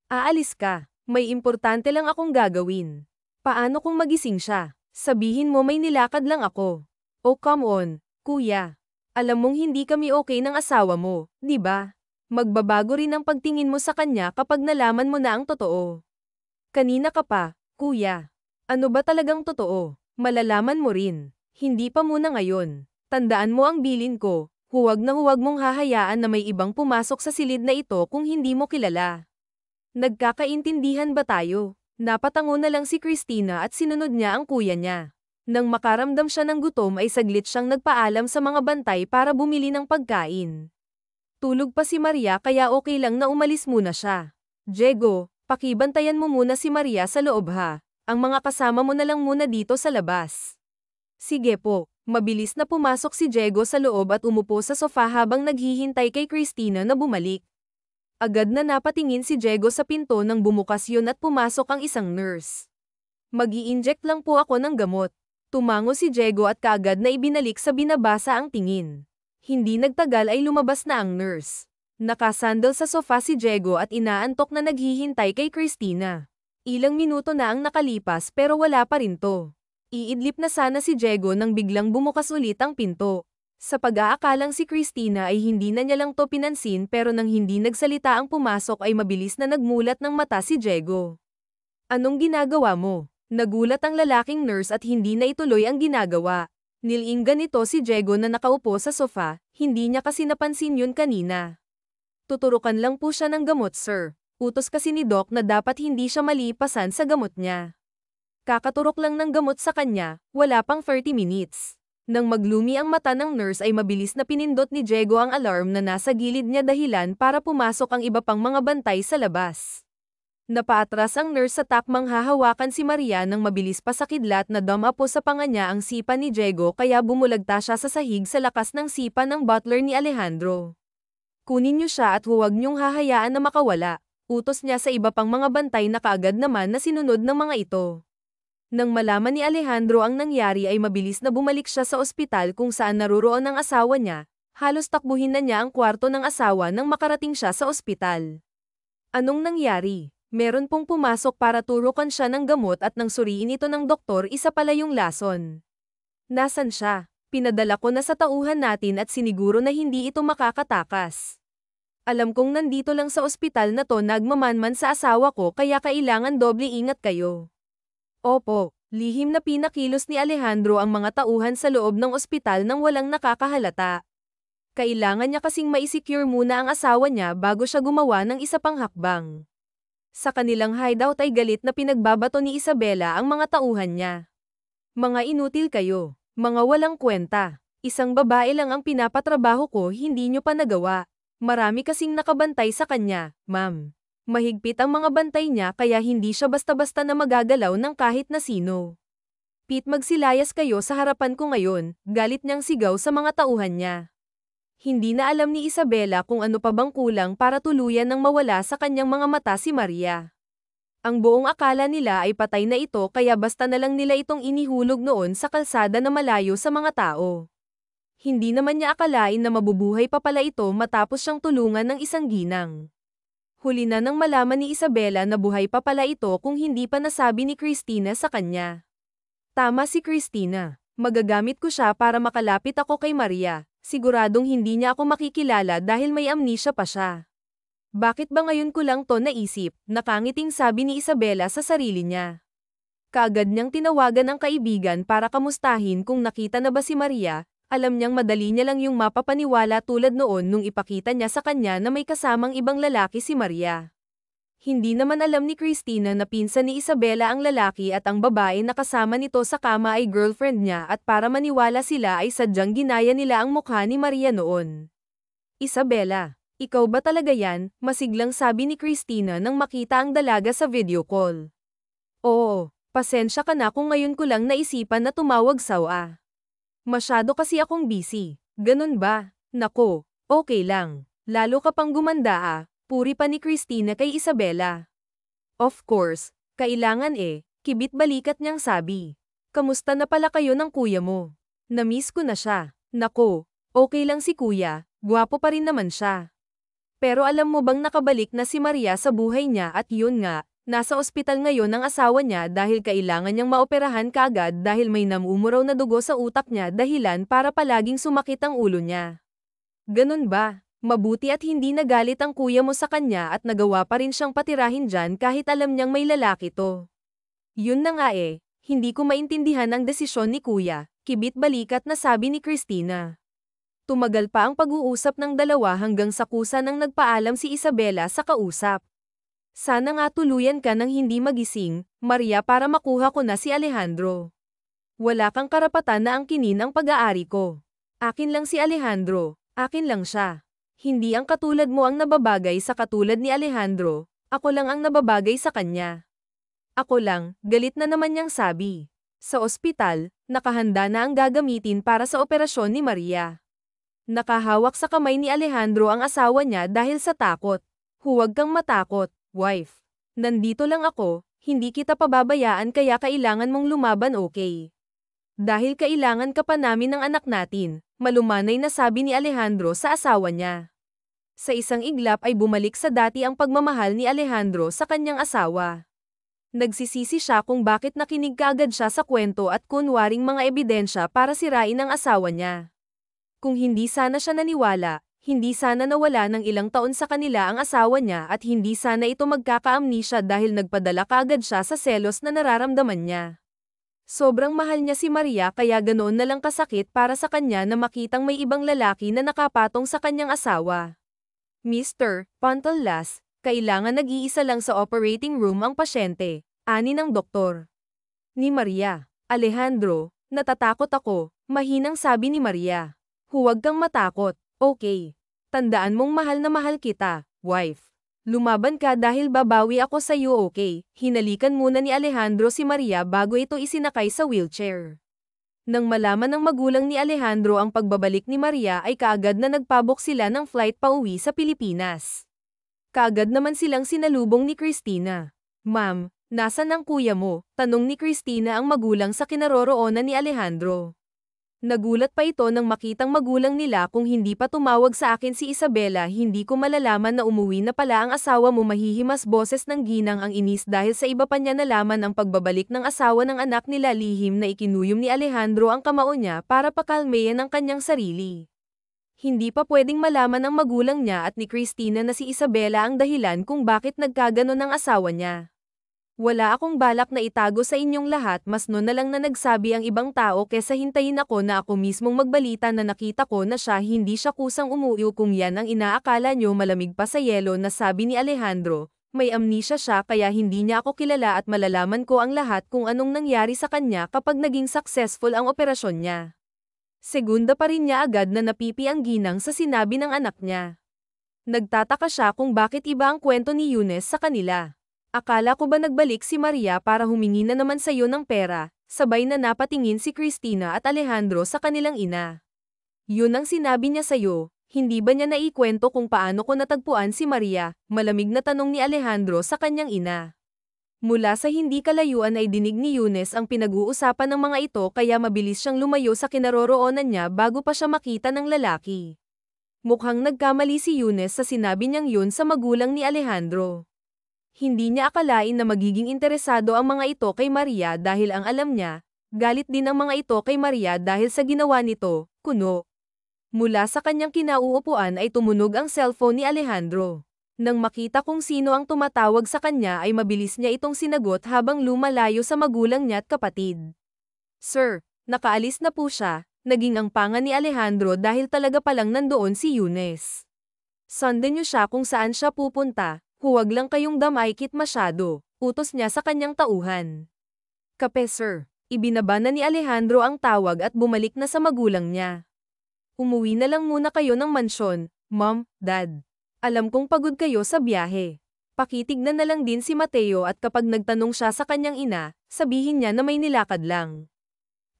Aalis ka. May importante lang akong gagawin. Paano kung magising siya? Sabihin mo may nilakad lang ako. Oh come on, kuya. Alam mong hindi kami okay ng asawa mo, di ba? Magbabago rin ang pagtingin mo sa kanya kapag nalaman mo na ang totoo. Kanina ka pa, kuya. Ano ba talagang totoo? Malalaman mo rin. Hindi pa muna ngayon. Tandaan mo ang bilin ko, huwag na huwag mong hahayaan na may ibang pumasok sa silid na ito kung hindi mo kilala. Nagkakaintindihan ba tayo? Napatango na lang si Christina at sinunod niya ang kuya niya. Nang makaramdam siya ng gutom ay saglit siyang nagpaalam sa mga bantay para bumili ng pagkain. Tulog pa si Maria kaya okay lang na umalis muna siya. Diego, pakibantayan mo muna si Maria sa loob ha. Ang mga kasama mo na lang muna dito sa labas. Sige po. Mabilis na pumasok si Diego sa loob at umupo sa sofa habang naghihintay kay Christina na bumalik. Agad na napatingin si Diego sa pinto nang bumukas yun at pumasok ang isang nurse. Mag-i-inject lang po ako ng gamot. Tumango si Diego at kaagad na ibinalik sa binabasa ang tingin. Hindi nagtagal ay lumabas na ang nurse. Nakasandal sa sofa si Diego at inaantok na naghihintay kay Christina. Ilang minuto na ang nakalipas pero wala pa rin to. Iidlip na sana si Diego nang biglang bumukas ulit ang pinto. Sa pag-aakalang si Christina ay hindi na niya lang to pinansin pero nang hindi nagsalita ang pumasok ay mabilis na nagmulat ng mata si Diego. Anong ginagawa mo? Nagulat ang lalaking nurse at hindi na ituloy ang ginagawa. Nilinggan nito si Diego na nakaupo sa sofa, hindi niya kasi napansin yun kanina. Tuturukan lang po siya ng gamot sir. Utos kasi ni Doc na dapat hindi siya malipasan sa gamot niya. Kakaturok lang ng gamot sa kanya, wala pang 30 minutes. Nang maglumi ang mata ng nurse ay mabilis na pinindot ni Diego ang alarm na nasa gilid niya dahilan para pumasok ang iba pang mga bantay sa labas. Napaatras ang nurse sa takmang hahawakan si Maria nang mabilis pa sa kidlat na dumapo sa panga niya ang sipa ni Diego kaya bumulagta siya sa sahig sa lakas ng sipa ng butler ni Alejandro. Kunin niyo siya at huwag niyong hahayaan na makawala. Utos niya sa iba pang mga bantay na kaagad naman na sinunod ng mga ito. Nang malaman ni Alejandro ang nangyari ay mabilis na bumalik siya sa ospital kung saan naruroon ang asawa niya, halos takbuhin na niya ang kwarto ng asawa nang makarating siya sa ospital. Anong nangyari? Meron pong pumasok para turukan siya ng gamot at nang suriin ito ng doktor isa pala yung lason. Nasaan siya? Pinadala ko na sa tauhan natin at siniguro na hindi ito makakatakas. Alam kong nandito lang sa ospital na to nagmamanman sa asawa ko kaya kailangan doble ingat kayo. Opo, lihim na pinakilos ni Alejandro ang mga tauhan sa loob ng ospital nang walang nakakahalata. Kailangan niya kasing maisecure muna ang asawa niya bago siya gumawa ng isa pang hakbang. Sa kanilang hideout ay galit na pinagbabato ni Isabela ang mga tauhan niya. Mga inutil kayo, mga walang kwenta. Isang babae lang ang pinapatrabaho ko hindi niyo pa nagawa. Marami kasing nakabantay sa kanya, ma'am. Mahigpit ang mga bantay niya kaya hindi siya basta-basta na magagalaw ng kahit na sino. Pete magsilayas kayo sa harapan ko ngayon, galit niyang sigaw sa mga tauhan niya. Hindi na alam ni Isabela kung ano pa bang kulang para tuluyan ng mawala sa kanyang mga mata si Maria. Ang buong akala nila ay patay na ito kaya basta na lang nila itong inihulog noon sa kalsada na malayo sa mga tao. Hindi naman niya akalain na mabubuhay pa pala ito matapos siyang tulungan ng isang ginang. Huli na nang malaman ni Isabela na buhay pa pala ito kung hindi pa nasabi ni Christina sa kanya. Tama si Christina. Magagamit ko siya para makalapit ako kay Maria. Siguradong hindi niya ako makikilala dahil may amnesia pa siya. Bakit ba ngayon ko lang to naisip? Nakangiting sabi ni Isabela sa sarili niya. Kaagad niyang tinawagan ang kaibigan para kamustahin kung nakita na ba si Maria. Alam niyang madali niya lang yung mapapaniwala tulad noon nung ipakita niya sa kanya na may kasamang ibang lalaki si Maria. Hindi naman alam ni Christina na pinsan ni Isabela ang lalaki at ang babae na kasama nito sa kama ay girlfriend niya at para maniwala sila ay sadyang ginaya nila ang mukha ni Maria noon. Isabela, ikaw ba talaga yan? Masiglang sabi ni Christina nang makita ang dalaga sa video call. Oo, pasensya ka na kung ngayon ko lang naisipan na tumawag sawa. Masyado kasi akong busy. Ganun ba? Nako, okay lang. Lalo ka pang gumanda puri pa ni Christina kay Isabela. Of course, kailangan kibit balikat niyang sabi. Kamusta na pala kayo ng kuya mo? Namiss ko na siya. Nako, okay lang si kuya, gwapo pa rin naman siya. Pero alam mo bang nakabalik na si Maria sa buhay niya at yun nga, nasa ospital ngayon ang asawa niya dahil kailangan niyang maoperahan kaagad dahil may namumuraw na dugo sa utak niya dahilan para palaging sumakit ang ulo niya. Ganun ba? Mabuti at hindi nagalit ang kuya mo sa kanya at nagawa pa rin siyang patirahin dyan kahit alam niyang may lalaki to. Yun na nga hindi ko maintindihan ang desisyon ni kuya. Kibit-balikat na sabi ni Christina. Tumagal pa ang pag-uusap ng dalawa hanggang sa kusa nang nagpaalam si Isabela sa kausap. Sana nga tuluyan ka ng hindi magising, Maria, para makuha ko na si Alejandro. Wala kang karapatan na angkinin ang pag-aari ko. Akin lang si Alejandro, akin lang siya. Hindi ang katulad mo ang nababagay sa katulad ni Alejandro, ako lang ang nababagay sa kanya. Ako lang, galit na naman niyang sabi. Sa ospital, nakahanda na ang gagamitin para sa operasyon ni Maria. Nakahawak sa kamay ni Alejandro ang asawa niya dahil sa takot. Huwag kang matakot, wife. Nandito lang ako, hindi kita pababayaan kaya kailangan mong lumaban, okay? Dahil kailangan ka pa namin ng anak natin, malumanay na sabi ni Alejandro sa asawa niya. Sa isang iglap ay bumalik sa dati ang pagmamahal ni Alejandro sa kanyang asawa. Nagsisisi siya kung bakit nakinig kaagad siya sa kwento at kunwaring mga ebidensya para sirain ang asawa niya. Kung hindi sana siya naniwala, hindi sana nawala ng ilang taon sa kanila ang asawa niya at hindi sana ito magkaka-amnesia dahil nagpadala kaagad siya sa selos na nararamdaman niya. Sobrang mahal niya si Maria kaya ganoon na lang kasakit para sa kanya na makitang may ibang lalaki na nakapatong sa kanyang asawa. Mr. Pantallas, kailangan nag-iisa lang sa operating room ang pasyente, ani ng doktor. Ni Maria. Alejandro, natatakot ako, mahinang sabi ni Maria. Huwag kang matakot, okay. Tandaan mong mahal na mahal kita, wife. Lumaban ka dahil babawi ako sa iyo, okay? Hinalikan muna ni Alejandro si Maria bago ito isinakay sa wheelchair. Nang malaman ng magulang ni Alejandro ang pagbabalik ni Maria ay kaagad na nagpabook sila ng flight pauwi sa Pilipinas. Kaagad naman silang sinalubong ni Christina. Ma'am, nasan ang kuya mo? Tanong ni Christina ang magulang sa kinaroroonan ni Alejandro. Nagulat pa ito nang makitang magulang nila kung hindi pa tumawag sa akin si Isabela hindi ko malalaman na umuwi na pala ang asawa mo mahihimas boses ng ginang ang inis dahil sa iba pa niya nalaman ang pagbabalik ng asawa ng anak nila lihim na ikinuyom ni Alejandro ang kamao niya para pakalmeyan ang kanyang sarili. Hindi pa pwedeng malaman ng magulang niya at ni Christina na si Isabela ang dahilan kung bakit nagkaganon ang asawa niya. Wala akong balak na itago sa inyong lahat mas no na lang na nagsabi ang ibang tao kesa hintayin ako na ako mismong magbalita na nakita ko na siya hindi siya kusang umuwi kung yan ang inaakala nyo malamig pa sa yelo na sabi ni Alejandro, may amnesia siya kaya hindi niya ako kilala at malalaman ko ang lahat kung anong nangyari sa kanya kapag naging successful ang operasyon niya. Segunda pa rin niya agad na napipi ang ginang sa sinabi ng anak niya. Nagtataka siya kung bakit iba ang kwento ni Eunice sa kanila. Akala ko ba nagbalik si Maria para humingi na naman sa iyo ng pera, sabay na napatingin si Christina at Alejandro sa kanilang ina. Yun ang sinabi niya sa iyo, hindi ba niya naikwento kung paano ko natagpuan si Maria, malamig na tanong ni Alejandro sa kanyang ina. Mula sa hindi kalayuan ay dinig ni Eunice ang pinag-uusapan ng mga ito kaya mabilis siyang lumayo sa kinaroroonan niya bago pa siya makita ng lalaki. Mukhang nagkamali si Eunice sa sinabi niyang yun sa magulang ni Alejandro. Hindi niya akalain na magiging interesado ang mga ito kay Maria dahil ang alam niya, galit din ang mga ito kay Maria dahil sa ginawa nito, kuno. Mula sa kanyang kinauupuan ay tumunog ang cellphone ni Alejandro. Nang makita kung sino ang tumatawag sa kanya ay mabilis niya itong sinagot habang lumalayo sa magulang niya at kapatid. Sir, nakaalis na po siya, naging ang panga ni Alejandro dahil talaga palang nandoon si Eunice. Sundan niyo siya kung saan siya pupunta. Huwag lang kayong damaykit masyado, utos niya sa kanyang tauhan. Kape sir, ibinaba na ni Alejandro ang tawag at bumalik na sa magulang niya. Umuwi na lang muna kayo ng mansyon, mom, dad. Alam kong pagod kayo sa biyahe. Pakitignan na lang din si Mateo at kapag nagtanong siya sa kanyang ina, sabihin niya na may nilakad lang.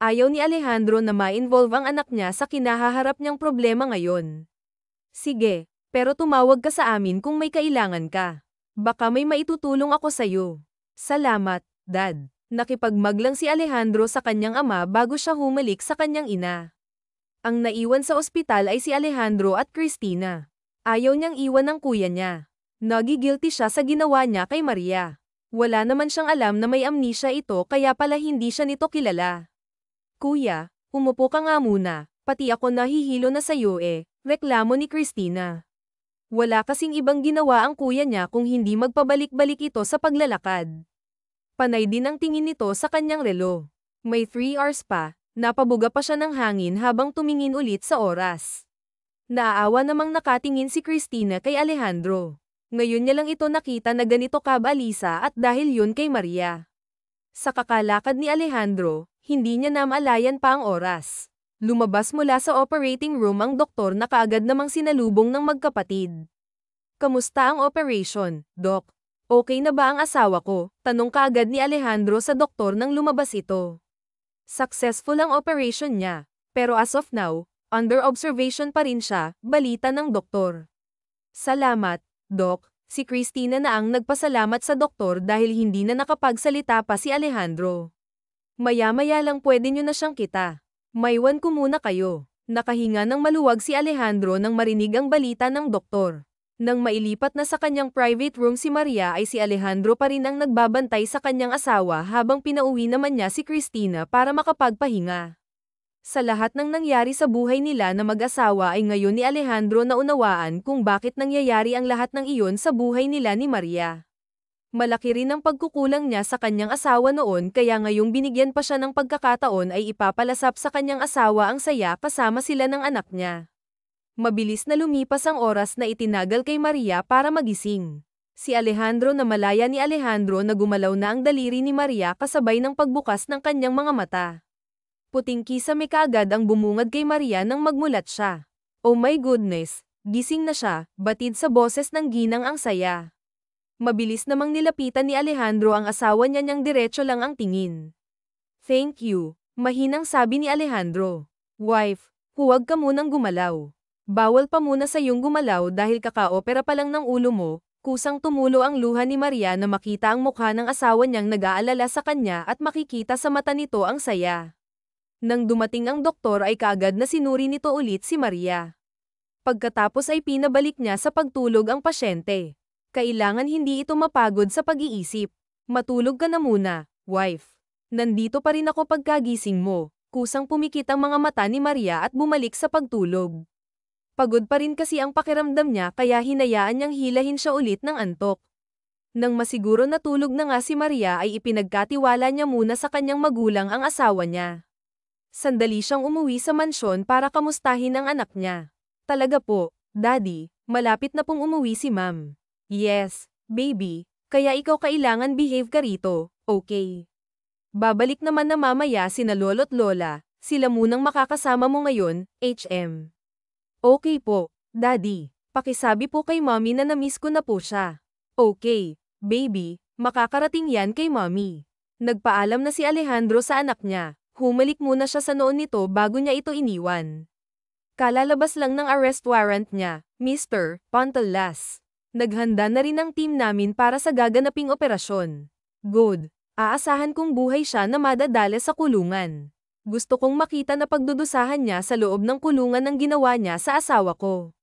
Ayaw ni Alejandro na ma-involve ang anak niya sa kinahaharap niyang problema ngayon. Sige. Pero tumawag ka sa amin kung may kailangan ka. Baka may maitutulong ako sa'yo. Salamat, Dad. Nakipagmaglang si Alejandro sa kanyang ama bago siya humalik sa kanyang ina. Ang naiwan sa ospital ay si Alejandro at Christina. Ayaw niyang iwan ang kuya niya. Nagigilty siya sa ginawa niya kay Maria. Wala naman siyang alam na may amnesia ito kaya pala hindi siya nito kilala. Kuya, umupo ka nga muna, pati ako nahihilo na sa'yo reklamo ni Christina. Wala kasing ibang ginawa ang kuya niya kung hindi magpabalik-balik ito sa paglalakad. Panay din ang tingin nito sa kanyang relo. May 3 hours pa, Napabuga pa siya ng hangin habang tumingin ulit sa oras. Naaawa namang nakatingin si Christina kay Alejandro. Ngayon niya lang ito nakita na ganito kabalisa at dahil yun kay Maria. Sa kakalakad ni Alejandro, hindi niya namalayan pa ang oras. Lumabas mula sa operating room ang doktor na kaagad namang sinalubong ng magkapatid. Kamusta ang operation, Doc? Okay na ba ang asawa ko? Tanong kaagad ni Alejandro sa doktor nang lumabas ito. Successful ang operation niya, pero as of now, under observation pa rin siya, balita ng doktor. Salamat, Doc. Si Christina na ang nagpasalamat sa doktor dahil hindi na nakapagsalita pa si Alejandro. Maya-maya lang pwede nyo na siyang kita. Maiwan ko muna kayo. Nakahinga ng maluwag si Alejandro nang marinig ang balita ng doktor. Nang mailipat na sa kanyang private room si Maria ay si Alejandro pa rin ang nagbabantay sa kanyang asawa habang pinauwi naman niya si Christina para makapagpahinga. Sa lahat ng nangyari sa buhay nila na mag-asawa ay ngayon ni Alejandro naunawaan kung bakit nangyayari ang lahat ng iyon sa buhay nila ni Maria. Malaki rin ang pagkukulang niya sa kanyang asawa noon kaya ngayong binigyan pa siya ng pagkakataon ay ipapalasap sa kanyang asawa ang saya kasama sila ng anak niya. Mabilis na lumipas ang oras na itinagal kay Maria para magising. Si Alejandro na malaya ni Alejandro na gumalaw na ang daliri ni Maria kasabay ng pagbukas ng kanyang mga mata. Puting kisame kaagad ang bumungad kay Maria nang magmulat siya. Oh my goodness, gising na siya, batid sa boses ng ginang ang saya. Mabilis namang nilapitan ni Alejandro ang asawa niya niyang diretso lang ang tingin. Thank you, mahinang sabi ni Alejandro. Wife, huwag ka munang gumalaw. Bawal pa muna sa iyong gumalaw dahil kaka-opera pa lang ng ulo mo, kusang tumulo ang luha ni Maria na makita ang mukha ng asawa niyang nag-aalala sa kanya at makikita sa mata nito ang saya. Nang dumating ang doktor ay kaagad na sinuri nito ulit si Maria. Pagkatapos ay pinabalik niya sa pagtulog ang pasyente. Kailangan hindi ito mapagod sa pag-iisip. Matulog ka na muna, wife. Nandito pa rin ako pagkagising mo. Kusang pumikit ang mga mata ni Maria at bumalik sa pagtulog. Pagod pa rin kasi ang pakiramdam niya kaya hinayaan niyang hilahin siya ulit ng antok. Nang masiguro na tulog na nga si Maria ay ipinagkatiwala niya muna sa kanyang magulang ang asawa niya. Sandali siyang umuwi sa mansyon para kamustahin ang anak niya. Talaga po, Daddy, malapit na pong umuwi si Ma'am. Yes, baby, kaya ikaw kailangan behave ka rito, okay? Babalik naman na mamaya sina lolo't lola, sila munang makakasama mo ngayon, HM. Okay po, Daddy. Pakisabi po kay Mommy na na-miss ko na po siya. Okay, baby, makakarating yan kay Mommy. Nagpaalam na si Alejandro sa anak niya. Humalik muna siya sa noon nito bago niya ito iniwan. Kalalabas lang ng arrest warrant niya, Mr. Pontelas. Naghanda na rin ang team namin para sa gaganaping operasyon. Good. Aasahan kong buhay siya na madadala sa kulungan. Gusto kong makita na pagdudusahan niya sa loob ng kulungan ng ginawa niya sa asawa ko.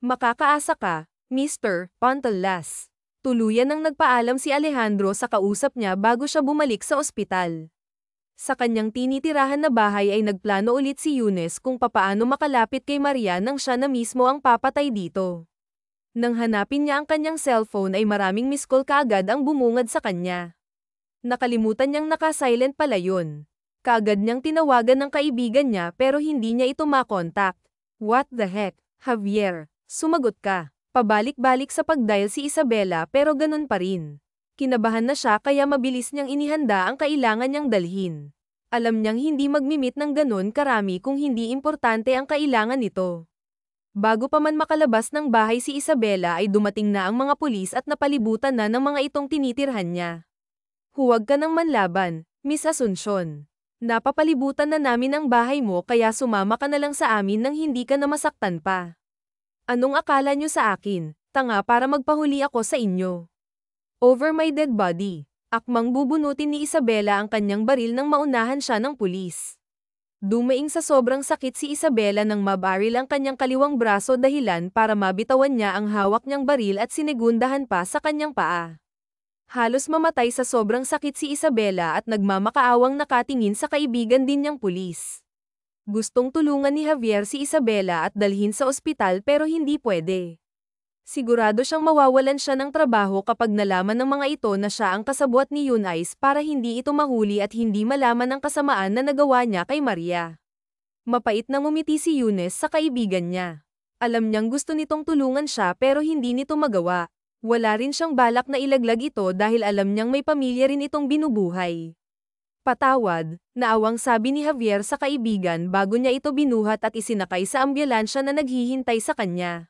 Makakaasa ka, Mr. Pontelas. Tuluyan nang nagpaalam si Alejandro sa kausap niya bago siya bumalik sa ospital. Sa kanyang tinitirahan na bahay ay nagplano ulit si Eunice kung papaano makalapit kay Maria nang siya na mismo ang papatay dito. Nang hanapin niya ang kanyang cellphone ay maraming miss call kaagad ang bumungad sa kanya. Nakalimutan niyang naka-silent pala yun. Kaagad niyang tinawagan ng kaibigan niya pero hindi niya ito makontak. What the heck, Javier? Sumagot ka. Pabalik-balik sa pag-dial si Isabela pero ganun pa rin. Kinabahan na siya kaya mabilis niyang inihanda ang kailangan niyang dalhin. Alam niyang hindi magmimit ng ganun karami kung hindi importante ang kailangan nito. Bago pa man makalabas ng bahay si Isabela ay dumating na ang mga pulis at napalibutan na ng mga itong tinitirhan niya. Huwag ka nang manlaban, Miss Asuncion. Napapalibutan na namin ang bahay mo kaya sumama ka na lang sa amin nang hindi ka na masaktan pa. Anong akala niyo sa akin? Tanga para magpahuli ako sa inyo. Over my dead body. Akmang bubunutin ni Isabela ang kanyang baril nang maunahan siya ng pulis. Dumaing sa sobrang sakit si Isabela nang mabaril ang kanyang kaliwang braso dahilan para mabitawan niya ang hawak niyang baril at sinegundahan pa sa kanyang paa. Halos mamatay sa sobrang sakit si Isabela at nagmamakaawang nakatingin sa kaibigan din niyang pulis. Gustong tulungan ni Javier si Isabela at dalhin sa ospital pero hindi pwede. Sigurado siyang mawawalan siya ng trabaho kapag nalaman ng mga ito na siya ang kasabwat ni Yunais para hindi ito mahuli at hindi malaman ang kasamaan na nagawa niya kay Maria. Mapait na ngumiti si Eunice sa kaibigan niya. Alam niyang gusto nitong tulungan siya pero hindi nito magawa. Wala rin siyang balak na ilaglag ito dahil alam niyang may pamilya rin itong binubuhay. Patawad, naawang sabi ni Javier sa kaibigan bago niya ito binuhat at isinakay sa ambulansya na naghihintay sa kanya.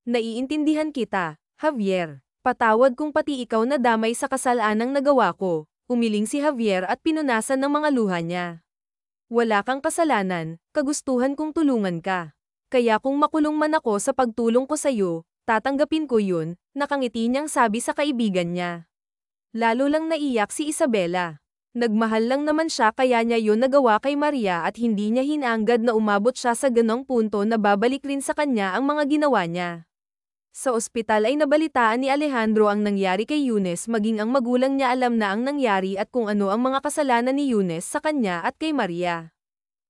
Naiintindihan kita, Javier. Patawad kung pati ikaw nadamay sa kasalanang nagawa ko, umiling si Javier at pinunasan ng mga luha niya. Wala kang kasalanan, kagustuhan kong tulungan ka. Kaya kung makulong man ako sa pagtulong ko sa'yo, tatanggapin ko yun, nakangiti niyang sabi sa kaibigan niya. Lalo lang naiyak si Isabela. Nagmahal lang naman siya kaya niya yun nagawa kay Maria at hindi niya hinanggad na umabot siya sa ganong punto na babalik rin sa kanya ang mga ginawa niya. Sa ospital ay nabalitaan ni Alejandro ang nangyari kay Eunice maging ang magulang niya alam na ang nangyari at kung ano ang mga kasalanan ni Eunice sa kanya at kay Maria.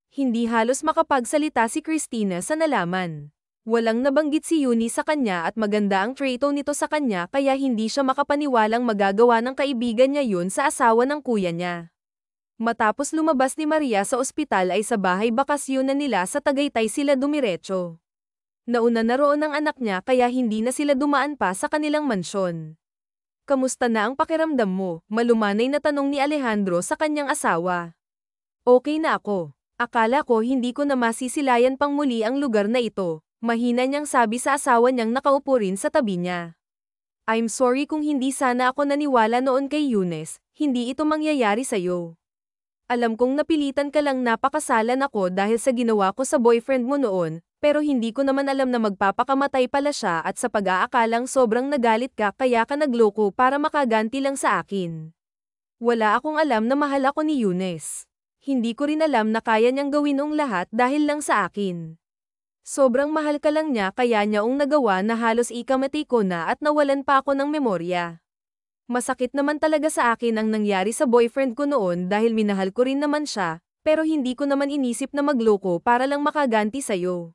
Hindi halos makapagsalita si Cristina sa nalaman. Walang nabanggit si Eunice sa kanya at maganda ang trato nito sa kanya kaya hindi siya makapaniwalang magagawa ng kaibigan niya yun sa asawa ng kuya niya. Matapos lumabas ni Maria sa ospital ay sa bahay bakasyon na nila sa Tagaytay sila dumiretso. Nauna na roon ang anak niya kaya hindi na sila dumaan pa sa kanilang mansyon. Kamusta na ang pakiramdam mo? Malumanay na tanong ni Alejandro sa kanyang asawa. Okay na ako. Akala ko hindi ko na masisilayan pang muli ang lugar na ito. Mahina niyang sabi sa asawa niyang nakaupo rin sa tabi niya. I'm sorry kung hindi sana ako naniwala noon kay Eunice, hindi ito mangyayari sa'yo. Alam kong napilitan ka lang napakasalan ako dahil sa ginawa ko sa boyfriend mo noon, pero hindi ko naman alam na magpapakamatay pala siya at sa pag-aakalang sobrang nagalit ka kaya ka nagloko para makaganti lang sa akin. Wala akong alam na mahal ako ni Eunice. Hindi ko rin alam na kaya niyang gawin ang lahat dahil lang sa akin. Sobrang mahal ka lang niya kaya niya ang nagawa na halos ikamatay ko na at nawalan pa ako ng memorya. Masakit naman talaga sa akin ang nangyari sa boyfriend ko noon dahil minahal ko rin naman siya, pero hindi ko naman inisip na magloko para lang makaganti sa'yo.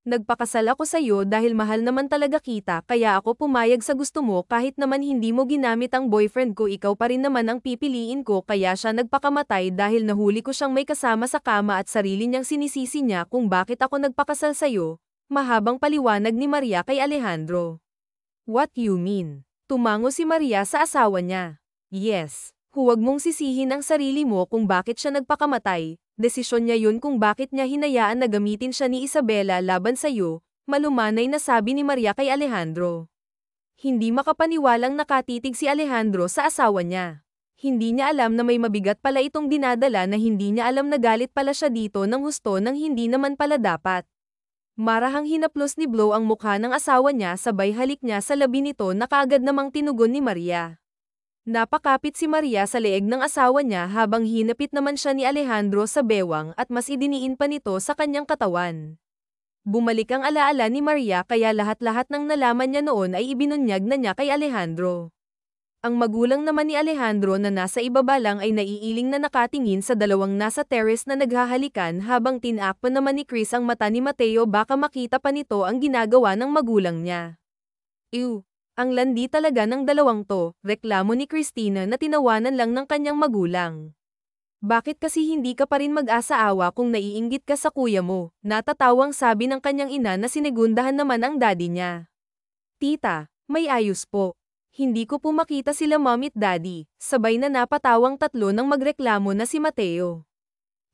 Nagpakasal ako sa'yo dahil mahal naman talaga kita kaya ako pumayag sa gusto mo kahit naman hindi mo ginamit ang boyfriend ko ikaw pa rin naman ang pipiliin ko kaya siya nagpakamatay dahil nahuli ko siyang may kasama sa kama at sarili niyang sinisisi niya kung bakit ako nagpakasal sa'yo, mahabang paliwanag ni Maria kay Alejandro. What you mean? Tumango si Maria sa asawa niya. Yes, huwag mong sisihin ang sarili mo kung bakit siya nagpakamatay. Desisyon niya yun kung bakit niya hinayaan na gamitin siya ni Isabela laban sa'yo, malumanay na sabi ni Maria kay Alejandro. Hindi makapaniwalang nakatitig si Alejandro sa asawa niya. Hindi niya alam na may mabigat pala itong dinadala na hindi niya alam na galit pala siya dito ng husto nang hindi naman pala dapat. Marahang hinaplos ni Blow ang mukha ng asawa niya sabay halik niya sa labi nito na kaagad namang tinugon ni Maria. Napakapit si Maria sa leeg ng asawa niya habang hinapit naman siya ni Alejandro sa bewang at mas idiniin pa nito sa kanyang katawan. Bumalik ang alaala ni Maria kaya lahat-lahat ng nalaman niya noon ay ibinunyag na niya kay Alejandro. Ang magulang naman ni Alejandro na nasa ibaba lang ay naiiling na nakatingin sa dalawang nasa terrace na naghahalikan habang tinakpan naman ni Chris ang mata ni Mateo baka makita pa nito ang ginagawa ng magulang niya. Ew! Ang landi talaga ng dalawang to, reklamo ni Cristina na tinawanan lang ng kanyang magulang. Bakit kasi hindi ka pa rin mag-asa-awa kung naiinggit ka sa kuya mo? Natatawang sabi ng kanyang ina na sinegundahan naman ang daddy niya. Tita, may ayos po. Hindi ko po makita sila mommy at daddy, sabay na napatawang tatlo nang magreklamo na si Mateo.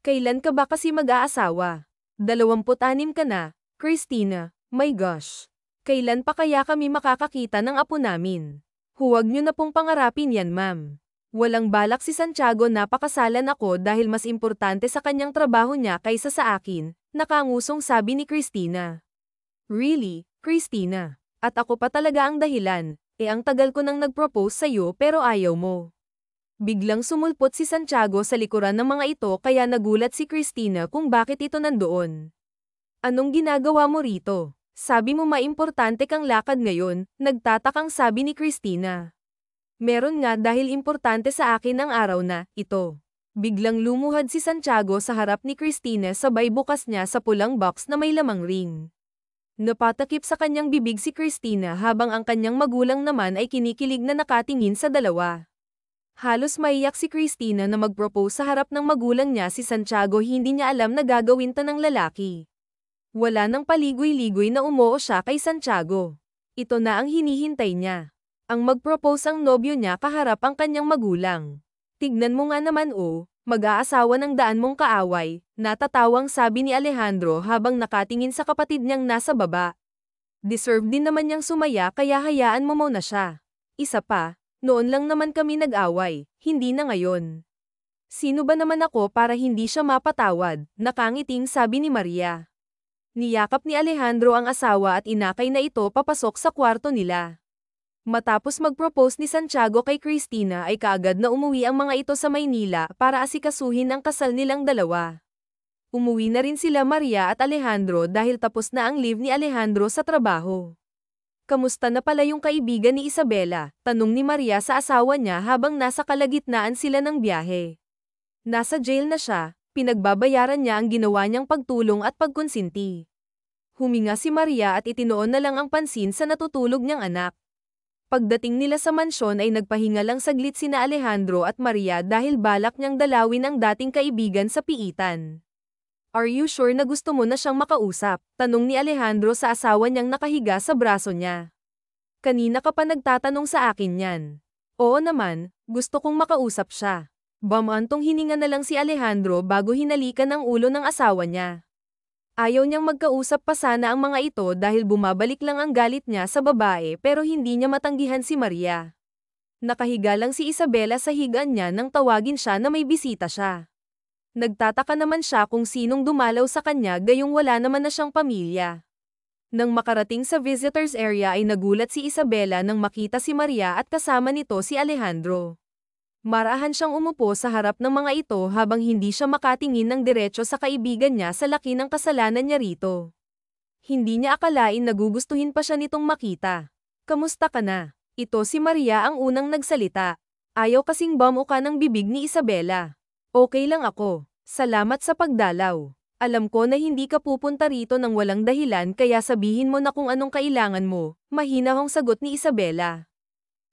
Kailan ka ba kasi mag-aasawa? 26 ka na, Cristina, my gosh. Kailan pa kaya kami makakakita ng apo namin? Huwag niyo na pong pangarapin yan ma'am. Walang balak si Santiago na pakasalan ako dahil mas importante sa kanyang trabaho niya kaysa sa akin, nakangusong sabi ni Cristina. Really, Cristina? At ako pa talaga ang dahilan, ang tagal ko nang nag-propose sa'yo pero ayaw mo. Biglang sumulpot si Santiago sa likuran ng mga ito kaya nagulat si Cristina kung bakit ito nandoon. Anong ginagawa mo rito? Sabi mo maimportante kang lakad ngayon, nagtatakang sabi ni Cristina. Meron nga dahil importante sa akin ang araw na ito. Biglang lumuhad si Santiago sa harap ni Cristina sabay bukas niya sa pulang box na may lamang ring. Napatakip sa kanyang bibig si Christina habang ang kanyang magulang naman ay kinikilig na nakatingin sa dalawa. Halos maiyak si Christina na mag-propose sa harap ng magulang niya si Santiago, hindi niya alam na gagawin ta ng lalaki. Wala nang paligoy-ligoy na umuo siya kay Santiago. Ito na ang hinihintay niya. Ang mag-propose ang nobyo niya kaharap ang kanyang magulang. Tignan mo nga naman mag-aasawa ng daan mong kaaway, natatawang sabi ni Alejandro habang nakatingin sa kapatid niyang nasa baba. Deserve din naman niyang sumaya kaya hayaan mo muna siya. Isa pa, noon lang naman kami nag-away, hindi na ngayon. Sino ba naman ako para hindi siya mapatawad, nakangiting sabi ni Maria. Niyakap ni Alejandro ang asawa at inakay na ito papasok sa kwarto nila. Matapos mag-propose ni Santiago kay Christina ay kaagad na umuwi ang mga ito sa Maynila para asikasuhin ang kasal nilang dalawa. Umuwi na rin sila Maria at Alejandro dahil tapos na ang leave ni Alejandro sa trabaho. Kamusta na pala yung kaibigan ni Isabela? Tanong ni Maria sa asawa niya habang nasa kalagitnaan sila ng biyahe. Nasa jail na siya, pinagbabayaran niya ang ginawa niyang pagtulong at pagkonsinti. Huminga si Maria at itinoon na lang ang pansin sa natutulog niyang anak. Pagdating nila sa mansyon ay nagpahinga lang saglit sina Alejandro at Maria dahil balak niyang dalawin ang dating kaibigan sa piitan. Are you sure na gusto mo na siyang makausap? Tanong ni Alejandro sa asawa niyang nakahiga sa braso niya. Kanina ka pa nagtatanong sa akin yan. Oo naman, gusto kong makausap siya. Bamantong hininga na lang si Alejandro bago hinalikan ang ulo ng asawa niya. Ayaw niyang magkausap pa sana ang mga ito dahil bumabalik lang ang galit niya sa babae pero hindi niya matanggihan si Maria. Nakahiga lang si Isabela sa higaan niya nang tawagin siya na may bisita siya. Nagtataka naman siya kung sinong dumalaw sa kanya gayong wala naman na siyang pamilya. Nang makarating sa visitors area ay nagulat si Isabela nang makita si Maria at kasama nito si Alejandro. Marahan siyang umupo sa harap ng mga ito habang hindi siya makatingin ng diretso sa kaibigan niya sa laki ng kasalanan niya rito. Hindi niya akalain nagugustuhin pa siya nitong makita. Kamusta ka na? Ito si Maria ang unang nagsalita. Ayaw kasing bumuka ng bibig ni Isabela. Okay lang ako. Salamat sa pagdalaw. Alam ko na hindi ka pupunta rito ng walang dahilan kaya sabihin mo na kung anong kailangan mo. Mahinahong sagot ni Isabela.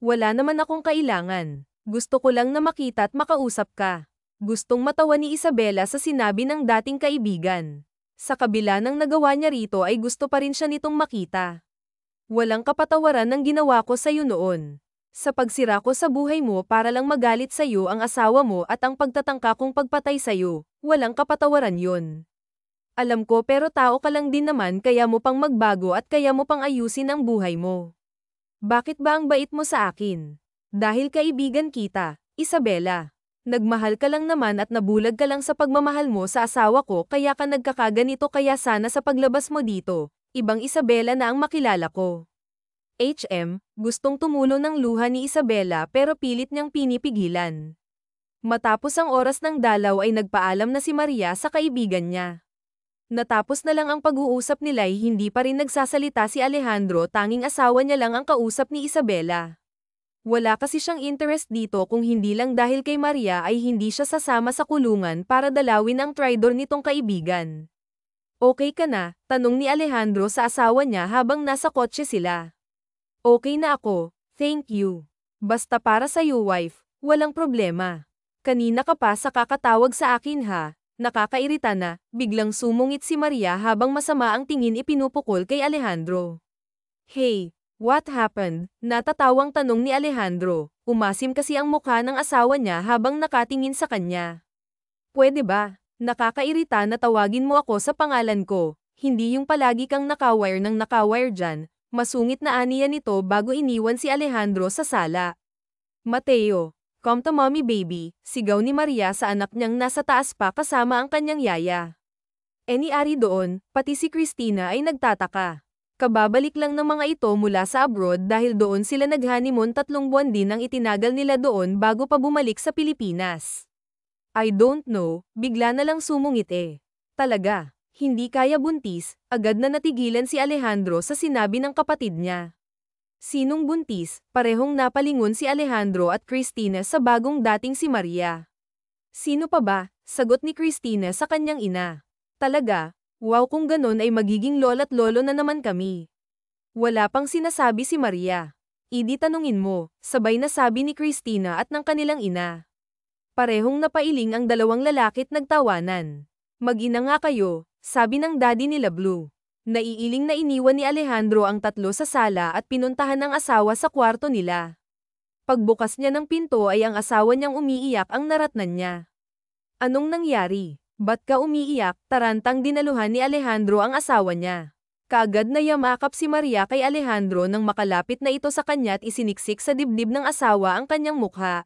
Wala naman akong kailangan. Gusto ko lang na makita at makausap ka. Gustong matawa ni Isabela sa sinabi ng dating kaibigan. Sa kabila ng nagawa niya rito ay gusto pa rin siya nitong makita. Walang kapatawaran ng ginawa ko sa iyo noon. Sa pagsira ko sa buhay mo para lang magalit sa iyo ang asawa mo at ang pagtatangka kong pagpatay sa iyo, walang kapatawaran yon. Alam ko pero tao ka lang din naman kaya mo pang magbago at kaya mo pang ayusin ang buhay mo. Bakit ba ang bait mo sa akin? Dahil kaibigan kita, Isabela. Nagmahal ka lang naman at nabulag ka lang sa pagmamahal mo sa asawa ko kaya ka nagkakaganito kaya sana sa paglabas mo dito, ibang Isabela na ang makilala ko. Gustong tumulo ng luha ni Isabela pero pilit niyang pinipigilan. Matapos ang oras ng dalaw ay nagpaalam na si Maria sa kaibigan niya. Natapos na lang ang pag-uusap nila ay hindi pa rin nagsasalita si Alejandro, tanging asawa niya lang ang kausap ni Isabela. Wala kasi siyang interest dito kung hindi lang dahil kay Maria ay hindi siya sasama sa kulungan para dalawin ang traidor nitong kaibigan. Okay ka na? Tanong ni Alejandro sa asawa niya habang nasa kotse sila. Okay na ako, thank you. Basta para sa iyo wife, walang problema. Kanina ka pa sa kakatawag sa akin ha, nakakairita na, biglang sumungit si Maria habang masama ang tingin ipinupukol kay Alejandro. Hey! What happened? Natatawang tanong ni Alejandro. Umasim kasi ang mukha ng asawa niya habang nakatingin sa kanya. Pwede ba? Nakakairita na tawagin mo ako sa pangalan ko. Hindi yung palagi kang nakawire dyan. Masungit na aniya nito bago iniwan si Alejandro sa sala. Mateo, come to mommy baby, sigaw ni Maria sa anak niyang nasa taas pa kasama ang kanyang yaya. Ari doon, pati si Christina ay nagtataka. Kababalik lang ng mga ito mula sa abroad dahil doon sila nag-honeymoon 3 buwan din ang itinagal nila doon bago pa bumalik sa Pilipinas. I don't know, bigla na lang sumungit Talaga, hindi kaya buntis, agad na natigilan si Alejandro sa sinabi ng kapatid niya. Sinong buntis? Parehong napalingon si Alejandro at Christina sa bagong dating si Maria. Sino pa ba? Sagot ni Christina sa kanyang ina. Talaga, Wow, kung ganon ay magiging lola't lolo na naman kami. Wala pang sinasabi si Maria. Idi tanungin mo, sabay na sabi ni Christina at ng kanilang ina. Parehong napailing ang dalawang lalaki't nagtawanan. Mag-ina nga kayo, sabi ng daddy nila Blue. Naiiling na iniwan ni Alejandro ang tatlo sa sala at pinuntahan ng asawa sa kwarto nila. Pagbukas niya ng pinto ay ang asawa niyang umiiyak ang naratnan niya. Anong nangyari? Ba't ka umiiyak? Tarantang dinaluhan ni Alejandro ang asawa niya. Kaagad na yamakap si Maria kay Alejandro nang makalapit na ito sa kanya at isiniksik sa dibdib ng asawa ang kanyang mukha.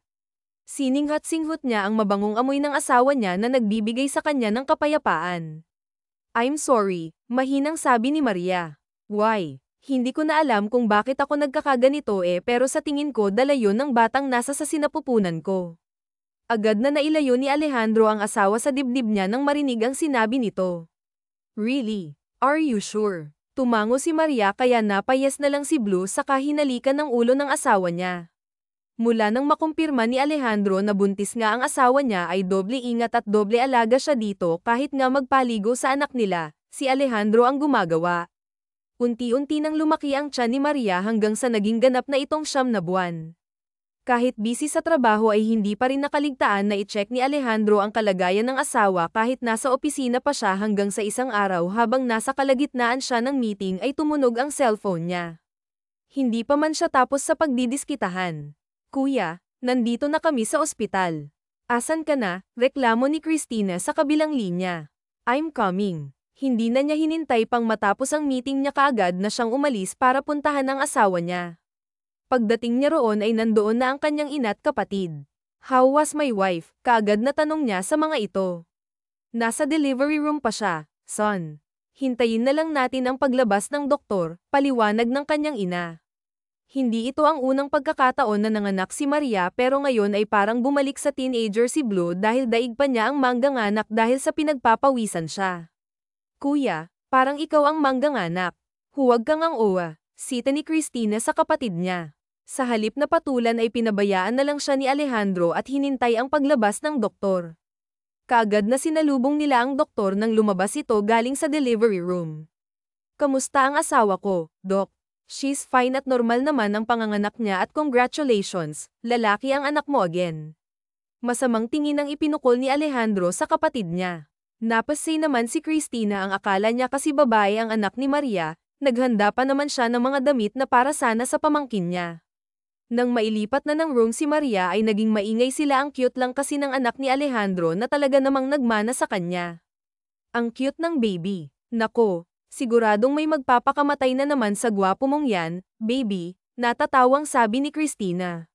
Sininghat-singhot niya ang mabangong amoy ng asawa niya na nagbibigay sa kanya ng kapayapaan. I'm sorry, mahinang sabi ni Maria. Why? Hindi ko na alam kung bakit ako nagkakaganito pero sa tingin ko dala yun ng batang nasa sa sinapupunan ko. Agad na nailayo ni Alejandro ang asawa sa dibdib niya nang marinig ang sinabi nito. Really? Are you sure? Tumango si Maria kaya napayas na lang si Blue sa kahinalikan ng ulo ng asawa niya. Mula nang makumpirma ni Alejandro na buntis nga ang asawa niya ay doble ingat at doble alaga siya dito kahit nga magpaligo sa anak nila, si Alejandro ang gumagawa. Unti-unti nang lumaki ang tiyan ni Maria hanggang sa naging ganap na itong 9 na buwan. Kahit busy sa trabaho ay hindi pa rin nakaligtaan na i-check ni Alejandro ang kalagayan ng asawa kahit nasa opisina pa siya hanggang sa isang araw habang nasa kalagitnaan siya ng meeting ay tumunog ang cellphone niya. Hindi pa man siya tapos sa pagdidiskitahan. Kuya, nandito na kami sa ospital. Asan ka na? Reklamo ni Christina sa kabilang linya. I'm coming. Hindi na niya hinintay pang matapos ang meeting niya kaagad na siyang umalis para puntahan ang asawa niya. Pagdating niya roon ay nandoon na ang kanyang ina't kapatid. How was my wife? Kaagad na tanong niya sa mga ito. Nasa delivery room pa siya, son. Hintayin na lang natin ang paglabas ng doktor, paliwanag ng kanyang ina. Hindi ito ang unang pagkakataon na nanganak si Maria pero ngayon ay parang bumalik sa teenager si Blue dahil daig pa niya ang mangganganak dahil sa pinagpapawisan siya. Kuya, parang ikaw ang mangganganak. Huwag kang ang owa. Sita ni Christina sa kapatid niya. Sa halip na patulan ay pinabayaan na lang siya ni Alejandro at hinintay ang paglabas ng doktor. Kaagad na sinalubong nila ang doktor nang lumabas ito galing sa delivery room. Kamusta ang asawa ko, Doc? She's fine at normal naman ang panganganak niya at congratulations, lalaki ang anak mo again. Masamang tingin ang ipinukol ni Alejandro sa kapatid niya. Napasay naman si Christina ang akala niya kasi babae ang anak ni Maria. Naghanda pa naman siya ng mga damit na para sana sa pamangkin niya. Nang mailipat na ng room si Maria ay naging maingay sila ang cute lang kasi ng anak ni Alejandro na talaga namang nagmana sa kanya. Ang cute ng baby. Nako, siguradong may magpapakamatay na naman sa gwapo mong yan, baby, natatawang sabi ni Christina.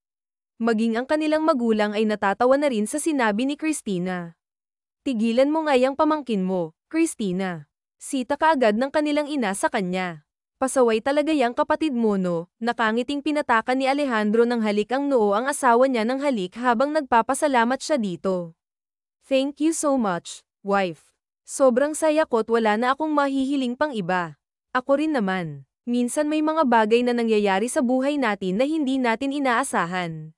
Maging ang kanilang magulang ay natatawa na rin sa sinabi ni Christina. Tigilan mo nga yang pamangkin mo, Christina. Sita kaagad ng kanilang ina sa kanya. Pasaway talaga yang kapatid mo no, nakangiting pinatakan ni Alejandro ng halik ang noo ang asawa niya ng halik habang nagpapasalamat siya dito. Thank you so much, wife. Sobrang saya ko't wala na akong mahihiling pang iba. Ako rin naman. Minsan may mga bagay na nangyayari sa buhay natin na hindi natin inaasahan.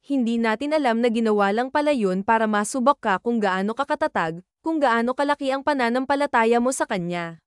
Hindi natin alam na ginawa lang pala yun para masubok ka kung gaano ka katatag, kung gaano kalaki ang pananampalataya mo sa kanya.